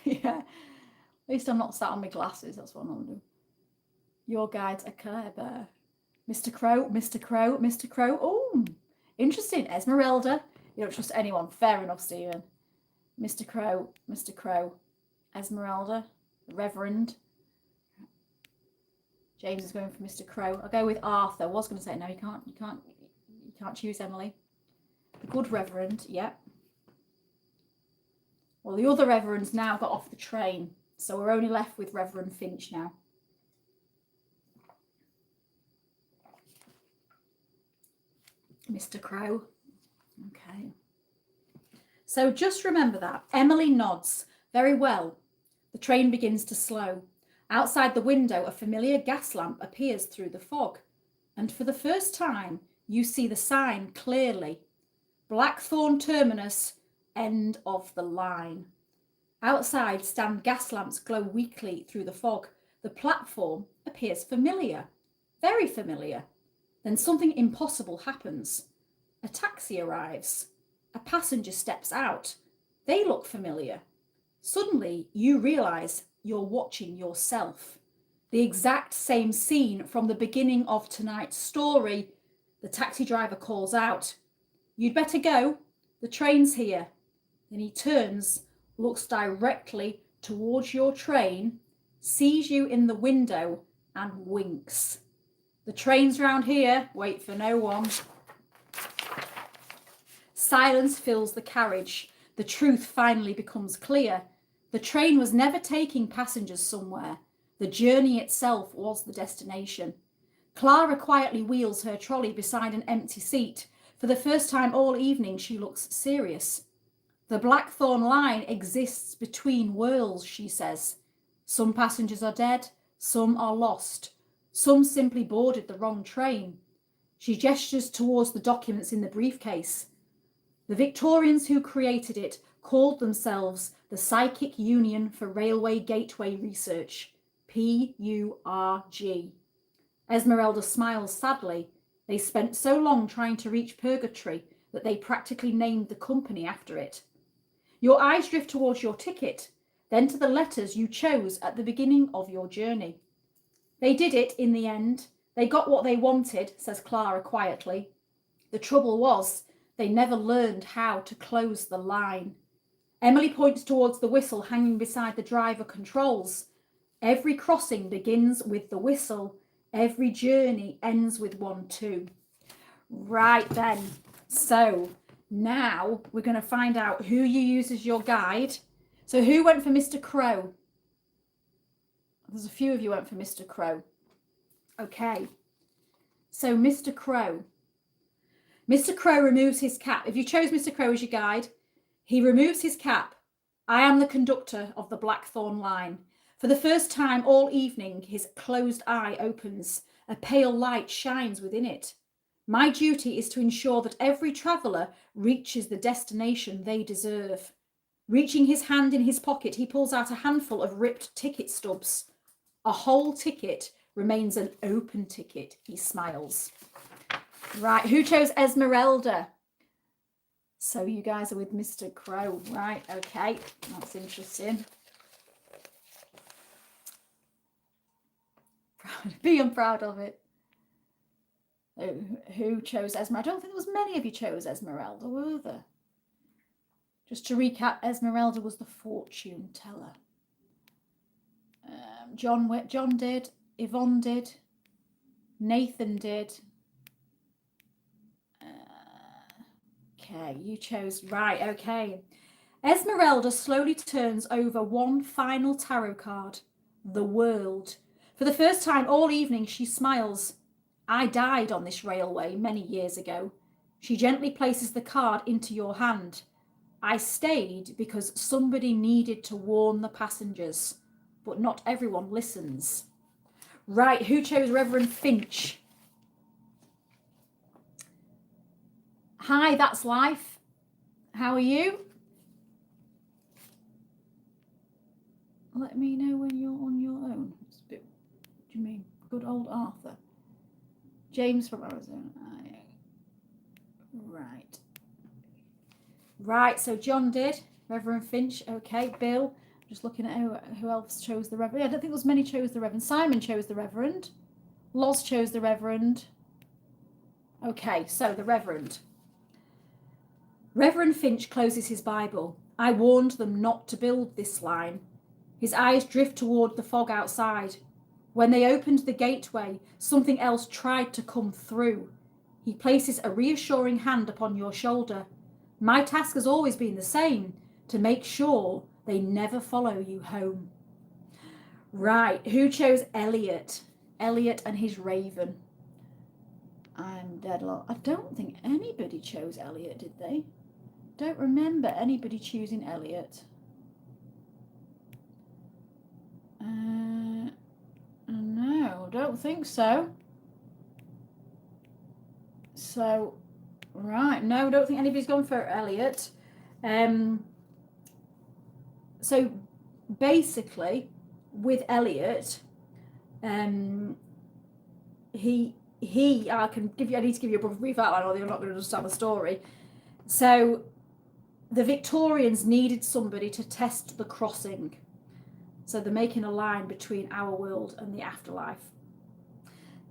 Yeah. At least I'm not sat on my glasses. That's what I'm doing. Your guide's a Care Bear. Mr. Crow, Mr. Crow, Mr. Crow. Oh, interesting. Esmeralda. You don't trust anyone. Fair enough, Stephen. Mr. Crow, Mr. Crow. Esmeralda. Reverend. James is going for Mr. Crow. I'll go with Arthur. I was going to say no. You can't choose Emily. The good Reverend. Yep. Well, the other Reverend's now got off the train, so we're only left with Reverend Finch now. Mr. Crow. Okay. So just remember that. Emily nods. Very well. The train begins to slow. Outside the window, a familiar gas lamp appears through the fog. And for the first time, you see the sign clearly. Blackthorn Terminus, end of the line. Outside stand gas lamps glow weakly through the fog. The platform appears familiar. Very familiar. Then something impossible happens. A taxi arrives. A passenger steps out. They look familiar. Suddenly, you realise you're watching yourself. The exact same scene from the beginning of tonight's story. The taxi driver calls out, "You'd better go. The train's here." Then he turns, looks directly towards your train, sees you in the window, and winks. "The train's round here. Wait for no one." Silence fills the carriage. The truth finally becomes clear. The train was never taking passengers somewhere. The journey itself was the destination. Clara quietly wheels her trolley beside an empty seat. For the first time all evening, she looks serious. "The Blackthorn line exists between worlds," she says. "Some passengers are dead, some are lost. Some simply boarded the wrong train." She gestures towards the documents in the briefcase. The Victorians who created it called themselves the Psychic Union for Railway Gateway Research, PURG. Esmeralda smiles sadly. They spent so long trying to reach purgatory that they practically named the company after it. Your eyes drift towards your ticket, then to the letters you chose at the beginning of your journey. "They did it in the end. They got what they wanted," says Clara quietly. "The trouble was, they never learned how to close the line." Emily points towards the whistle hanging beside the driver controls. "Every crossing begins with the whistle. Every journey ends with one too." Right then. So now we're going to find out who you use as your guide. So who went for Mr. Crow? There's a few of you went for Mr. Crow. Okay. So Mr. Crow. Mr. Crow removes his cap. If you chose Mr. Crow as your guide, he removes his cap. "I am the conductor of the Blackthorn line." For the first time all evening, his closed eye opens. A pale light shines within it. "My duty is to ensure that every traveller reaches the destination they deserve." Reaching his hand in his pocket, he pulls out a handful of ripped ticket stubs. "A whole ticket remains an open ticket," he smiles. Right, who chose Esmeralda? So you guys are with Mr. Crow, right? Okay, that's interesting. Being proud of it. Who chose Esmeralda? I don't think there was many of you chose Esmeralda, were there? Just to recap, Esmeralda was the fortune teller. John did, Yvonne did, Nathan did. Okay, you chose right. Okay. Esmeralda slowly turns over one final tarot card, the World. For the first time all evening, she smiles. I died on this railway many years ago. She gently places the card into your hand. I stayed because somebody needed to warn the passengers, but not everyone listens. Right, who chose Reverend Finch? Hi, that's life. How are you? Let me know when you're on your own. It's a bit, what do you mean? Good old Arthur. James from Arizona. Right. Right, so John did. Reverend Finch. Okay, Bill. Just looking at who else chose the Reverend. Yeah, I don't think there was many chose the Reverend. Simon chose the Reverend. Loz chose the Reverend. Okay, so the Reverend. Reverend Finch closes his Bible. I warned them not to build this line. His eyes drift toward the fog outside. When they opened the gateway, something else tried to come through. He places a reassuring hand upon your shoulder. My task has always been the same, to make sure they never follow you home. Right, who chose Elliot? Elliot and his raven. I'm deadlocked. I don't think anybody chose Elliot, did they? Don't remember anybody choosing Elliot. No, don't think so. So, right, no, don't think anybody's gone for Elliot. So basically, with Elliot, I need to give you a brief outline, or you're not going to understand the story. So the Victorians needed somebody to test the crossing. So they're making a line between our world and the afterlife.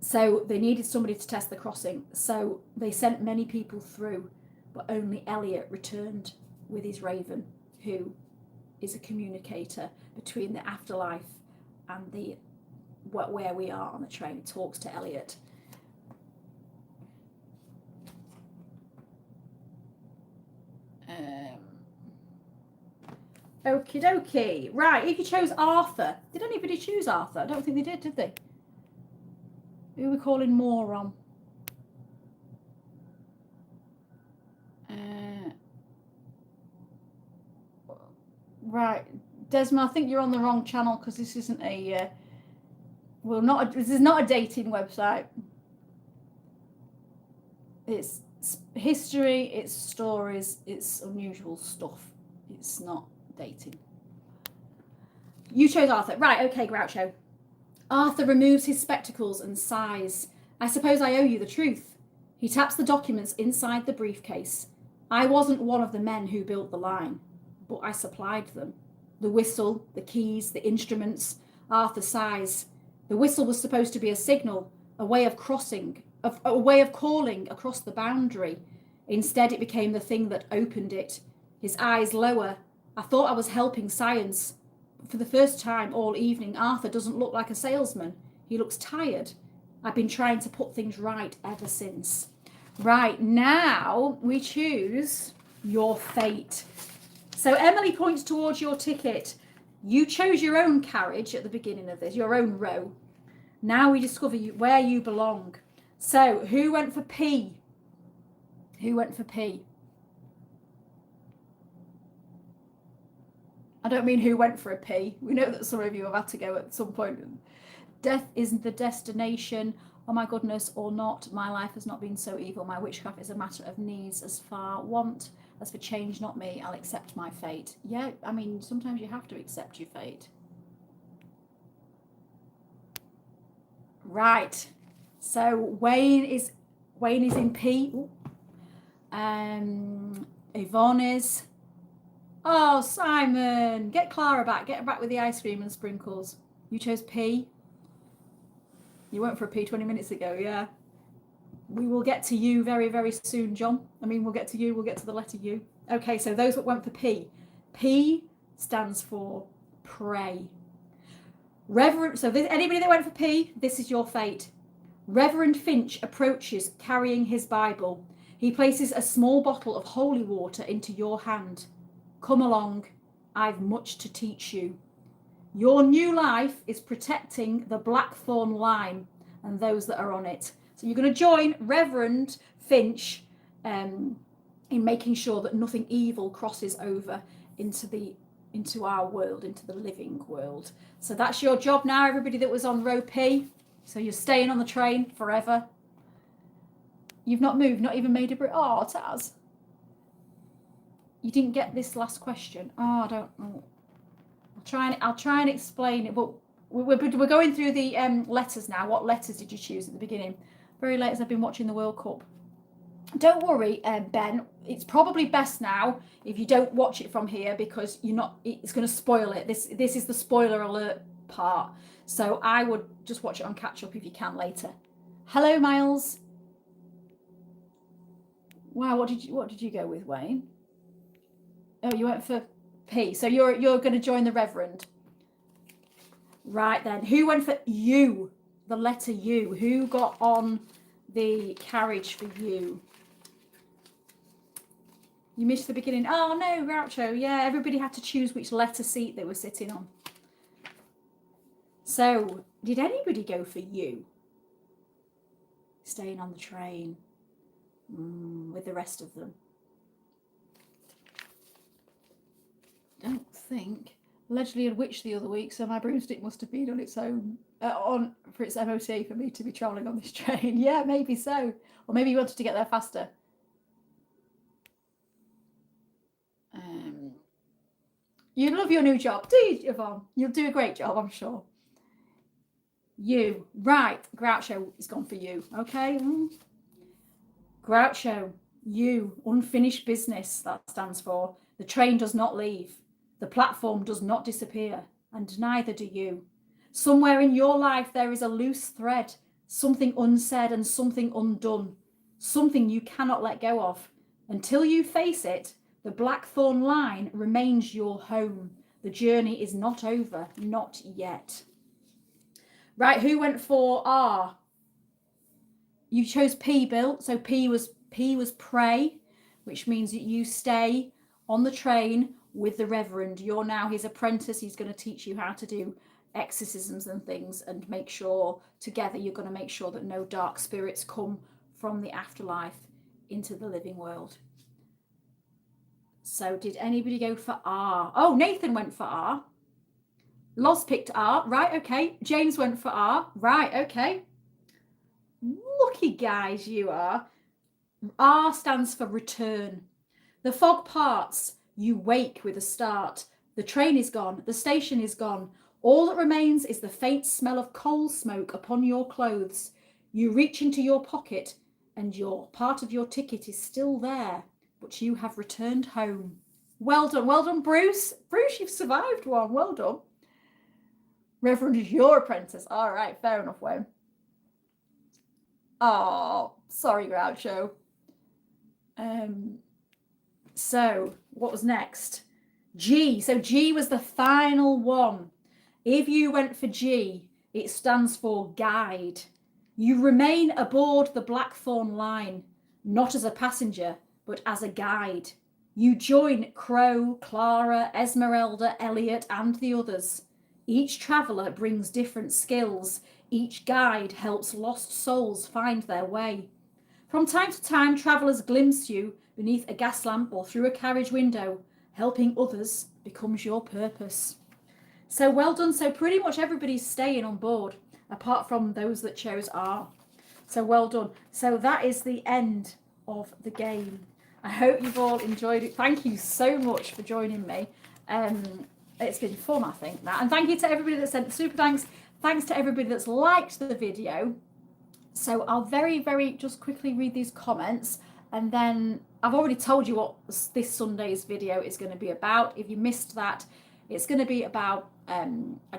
So they needed somebody to test the crossing. So they sent many people through, but only Elliot returned with his raven, who is a communicator between the afterlife and the where we are on the train. He talks to Elliot. Okie dokie. Right, if you chose Arthur. Did anybody choose Arthur? I don't think they did they? Who are we calling moron? Right, Desmond, I think you're on the wrong channel because this isn't a this is not a dating website. It's history, it's stories, it's unusual stuff. It's not dating. You chose Arthur. Right, okay, Groucho. Arthur removes his spectacles and sighs. I suppose I owe you the truth. He taps the documents inside the briefcase. I wasn't one of the men who built the line, but I supplied them. The whistle, the keys, the instruments. Arthur sighs. The whistle was supposed to be a signal, a way of crossing, a way of calling across the boundary. Instead, it became the thing that opened it. His eyes lower. I thought I was helping science. But for the first time all evening, Arthur doesn't look like a salesman. He looks tired. I've been trying to put things right ever since. Right, now we choose your fate. So Emily points towards your ticket. You chose your own carriage at the beginning of this, your own row. Now we discover where you belong. So who went for P? Who went for P? I don't mean who went for a P. We know that some of you have had to go at some point. Death isn't the destination. Oh my goodness, or not. My life has not been so evil. My witchcraft is a matter of needs as far want. As for change, not me. I'll accept my fate. Yeah, I mean, sometimes you have to accept your fate. Right. So Wayne is in P. Yvonne is. Oh, Simon, get Clara back. Get her back with the ice cream and sprinkles. You chose P. You went for a P 20 minutes ago, yeah. We will get to you very, very soon, John. I mean, we'll get to you. We'll get to the letter U. Okay, so those that went for P. P stands for pray. Reverend. So anybody that went for P, this is your fate. Reverend Finch approaches carrying his Bible. He places a small bottle of holy water into your hand. Come along, I've much to teach you. Your new life is protecting the Blackthorn line and those that are on it. So you're going to join Reverend Finch in making sure that nothing evil crosses over into our world, into the living world. So that's your job now, everybody that was on row P. So you're staying on the train forever. You've not moved, not even made a break. Oh, Taz. You didn't get this last question. Oh, I don't know. I'll try and explain it, but we're going through the letters now. What letters did you choose at the beginning? Very late as I've been watching the World Cup. Don't worry, Ben. It's probably best now if you don't watch it from here because it's going to spoil it. This is the spoiler alert part. So I would just watch it on catch up if you can later. Hello, Miles. Wow, what did you go with, Wayne? Oh, you went for P. So you're going to join the Reverend. Right then. Who went for U? The letter U. Who got on the carriage for U? You missed the beginning. Oh no, Groucho. Yeah, everybody had to choose which letter seat they were sitting on. So, did anybody go for U? Staying on the train with the rest of them. Don't think. Allegedly had witched the other week, so my broomstick must have been on its own, for its MOT for me to be travelling on this train. Yeah, maybe so. Or maybe you wanted to get there faster. You love your new job, do you, Yvonne? You'll do a great job, I'm sure. You. Right, Groucho is gone for you, okay? Groucho, you. Unfinished business, that stands for. The train does not leave. The platform does not disappear, and neither do you. Somewhere in your life there is a loose thread, something unsaid and something undone, something you cannot let go of. Until you face it, the Blackthorn line remains your home. The journey is not over, not yet. Right, who went for R? You chose P, Bill. So P was pray, which means that you stay on the train with the Reverend. You're now his apprentice. He's going to teach you how to do exorcisms and things, and make sure together you're going to make sure that no dark spirits come from the afterlife into the living world. So did anybody go for R? Oh, Nathan went for R. Loz picked R. Right, okay. James went for R. Right, okay. Lucky guys you are. R stands for return. The fog parts. You wake with a start. The train is gone. The station is gone. All that remains is the faint smell of coal smoke upon your clothes. You reach into your pocket and your part of your ticket is still there, but you have returned home. Well done, Bruce. Bruce, you've survived one. Well done. Reverend is your apprentice. All right, fair enough, Wayne. Oh, sorry, Groucho. So what was next? G. So G was the final one. If you went for G, it stands for guide. You remain aboard the Blackthorn line, not as a passenger, but as a guide. You join Crow, Clara, Esmeralda, Elliot, and the others. Each traveller brings different skills. Each guide helps lost souls find their way. From time to time, travellers glimpse you beneath a gas lamp or through a carriage window. Helping others becomes your purpose. So well done. So pretty much everybody's staying on board, apart from those that chose R. So well done. So that is the end of the game. I hope you've all enjoyed it. Thank you so much for joining me. It's been fun, I think, that. And thank you to everybody that sent super thanks. Thanks to everybody that's liked the video. So I'll very, very just quickly read these comments. And then I've already told you what this Sunday's video is going to be about. If you missed that, it's going to be about, I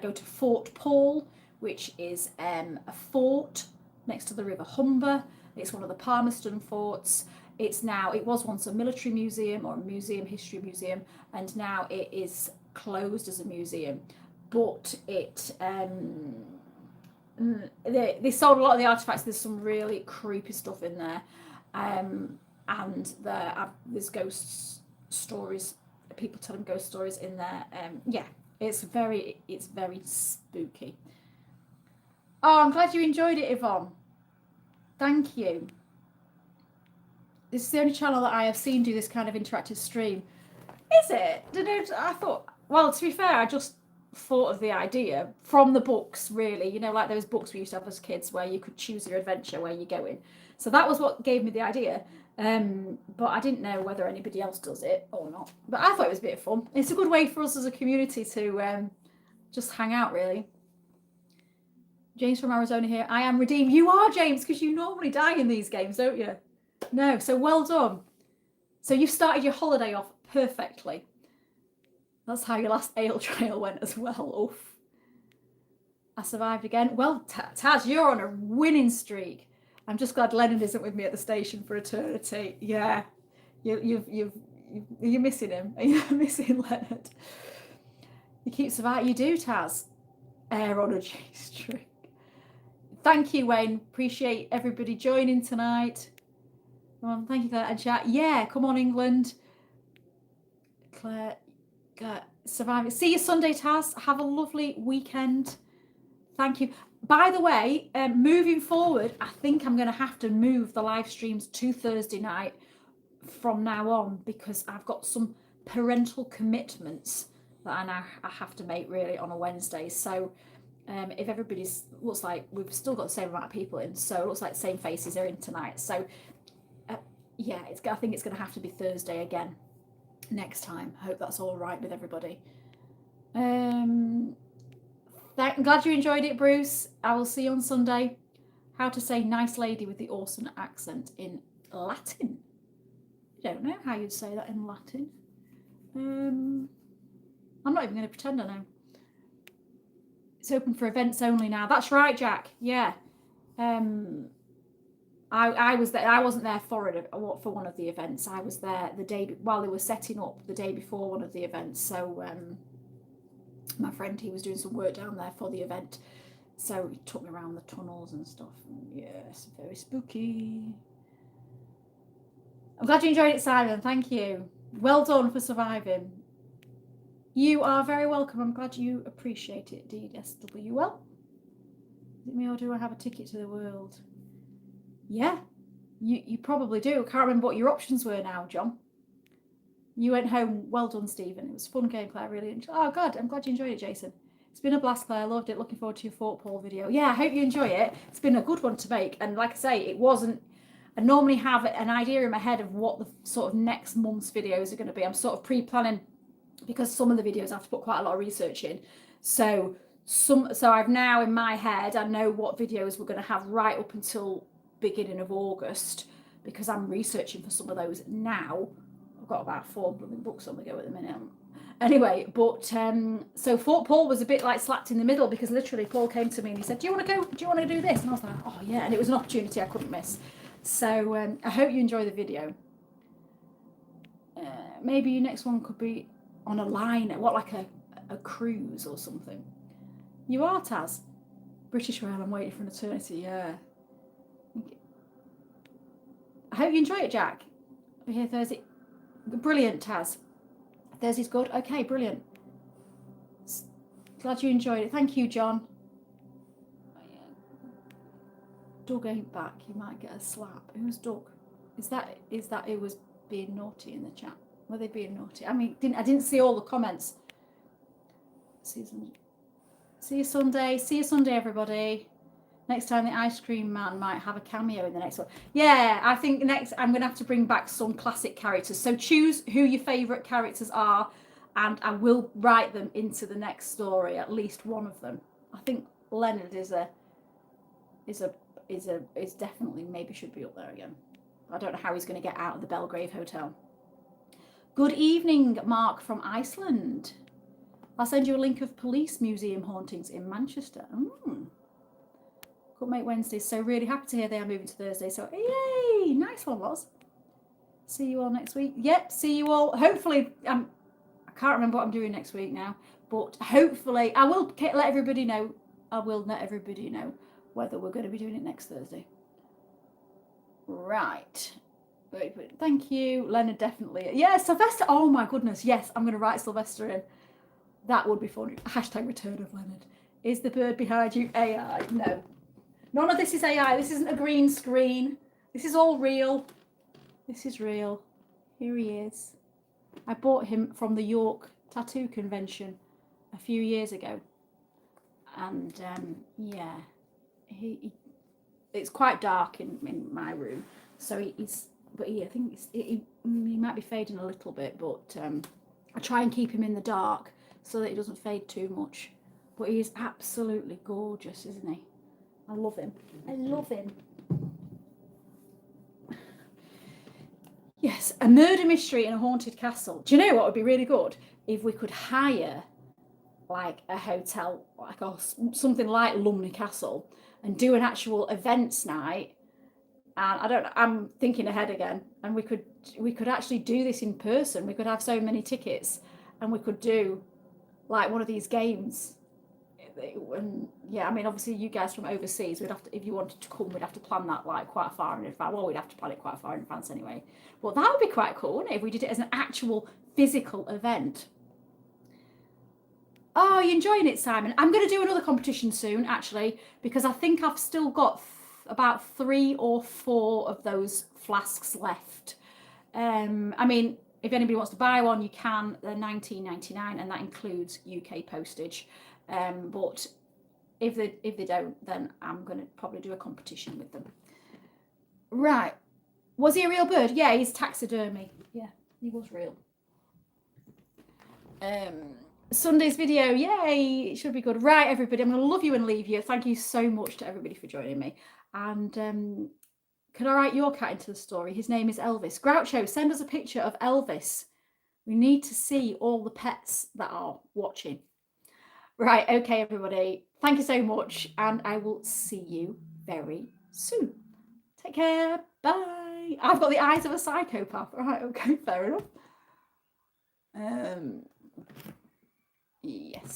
go to Fort Paul, which is a fort next to the River Humber. It's one of the Palmerston forts. It was once a military museum or a history museum, and now it is closed as a museum. But they sold a lot of the artifacts. There's some really creepy stuff in there, and there's ghost stories. People telling ghost stories in there. Yeah, it's very spooky. Oh, I'm glad you enjoyed it, Yvonne. Thank you. This is the only channel that I have seen do this kind of interactive stream. Is it? I thought, well, to be fair, I just thought of the idea from the books, really. You know, like those books we used to have as kids where you could choose your adventure, where you're going. So that was what gave me the idea. But I didn't know whether anybody else does it or not. But I thought it was a bit of fun. It's a good way for us as a community to just hang out, really. James from Arizona here. I am redeemed. You are, James, because you normally die in these games, don't you? No, so well done. So you've started your holiday off perfectly. That's how your last ale trail went as well. Oof. I survived again. Well, Taz, you're on a winning streak. I'm just glad Leonard isn't with me at the station for eternity. Yeah, you're missing him. You're missing Leonard. You keep surviving. You do, Taz. Air on a G-string. Thank you, Wayne. Appreciate everybody joining tonight. Thank you, Claire and chat. Yeah, come on, England. Claire, surviving. See you Sunday, Taz. Have a lovely weekend. Thank you. By the way, moving forward, I think I'm going to have to move the live streams to Thursday night from now on because I've got some parental commitments that I have to make really on a Wednesday. So if everybody's looks like we've still got the same amount of people in, so it looks like the same faces are in tonight. So yeah, I think it's going to have to be Thursday again next time. I hope that's all right with everybody. I'm glad you enjoyed it, Bruce. I will see you on Sunday. How to say nice lady with the awesome accent in Latin. I don't know how you'd say that in Latin. I'm not even going to pretend I know. It's open for events only now. That's right, Jack. Yeah. I was there. I wasn't there for one of the events. I was there the day while they were setting up the day before one of the events. So my friend, he was doing some work down there for the event, so he took me around the tunnels and stuff. Yes, very spooky. I'm glad you enjoyed it, Simon. Thank you. Well done for surviving. You are very welcome. I'm glad you appreciate it, DSWL. Is it me or do I have a ticket to the world? Yeah, you probably do. I can't remember what your options were now, John. You went home. Well done, Stephen. It was a fun game, Claire. Really enjoyed. Oh, God, I'm glad you enjoyed it, Jason. It's been a blast, Claire. Loved it. Looking forward to your Fort Paul video. Yeah, I hope you enjoy it. It's been a good one to make. And like I say, it wasn't... I normally have an idea in my head of what the sort of next month's videos are going to be. I'm sort of pre-planning because some of the videos I have to put quite a lot of research in. So I've now in my head, I know what videos we're going to have right up until beginning of August because I'm researching for some of those now. I've got about 4 books on the go at the minute. Anyway, but so Fort Paul was a bit like slapped in the middle because literally Paul came to me and he said, do you want to go? Do you want to do this? And I was like, oh yeah. And it was an opportunity I couldn't miss. So I hope you enjoy the video. Maybe your next one could be on a line, like a cruise or something. You are, Taz. British Rail, I'm waiting for an eternity, yeah. I hope you enjoy it, Jack. We're here Thursday. Brilliant, Taz. Thursday's good. Okay, brilliant. Glad you enjoyed it. Thank you, John. Doug ain't back. You might get a slap. Who's Doug? Is that who was being naughty in the chat? Were they being naughty? I mean, I didn't see all the comments. See you Sunday. See you Sunday, everybody. Next time the ice cream man might have a cameo in the next one. Yeah, I think next I'm going to have to bring back some classic characters. So choose who your favourite characters are and I will write them into the next story, at least one of them. I think Leonard is definitely maybe should be up there again. I don't know how he's going to get out of the Belgrave Hotel. Good evening, Mark from Iceland. I'll send you a link of police museum hauntings in Manchester. Couldn't make Wednesdays, so really happy to hear they are moving to Thursday. So yay, nice one, Loz. See you all next week. Yep, see you all. Hopefully, I can't remember what I'm doing next week now, but hopefully I will let everybody know. I will let everybody know whether we're going to be doing it next Thursday. Right. Thank you. Leonard, definitely. Yeah, Sylvester. Oh my goodness. Yes, I'm going to write Sylvester in. That would be funny. Hashtag return of Leonard. Is the bird behind you AI? No. None of this is AI. This isn't a green screen. This is all real. This is real. Here he is. I bought him from the York Tattoo Convention a few years ago. And yeah, it's quite dark in my room. So he's, but yeah, I think he might be fading a little bit, but I try and keep him in the dark so that he doesn't fade too much. But he is absolutely gorgeous, isn't he? I love him. I love him. Yes, a murder mystery in a haunted castle. Do you know what would be really good? If we could hire like a hotel, like something like Lumley Castle, and do an actual events night. And I'm thinking ahead again, and we could actually do this in person. We could have so many tickets, and we could do like one of these games. And yeah, I mean, obviously you guys from overseas, we'd have to, if you wanted to come, we'd have to plan that like quite far in advance. Well, we'd have to plan it quite far in advance anyway. Well, that would be quite cool, wouldn't it, if we did it as an actual physical event. Oh, you're enjoying it, Simon? I'm going to do another competition soon, actually, because I think I've still got about 3 or 4 of those flasks left. I mean, if anybody wants to buy one, you can. They're $19.99, and that includes UK postage. But if they don't, then I'm going to probably do a competition with them. Right. Was he a real bird? Yeah, he's taxidermy. Yeah, he was real. Sunday's video, yay, it should be good. Right, everybody, I'm going to love you and leave you. Thank you so much to everybody for joining me. And can I write your cat into the story? His name is Elvis. Groucho, send us a picture of Elvis. We need to see all the pets that are watching. Right, okay, everybody. Thank you so much, and I will see you very soon. Take care. Bye. I've got the eyes of a psychopath. Right, okay, fair enough. Yes.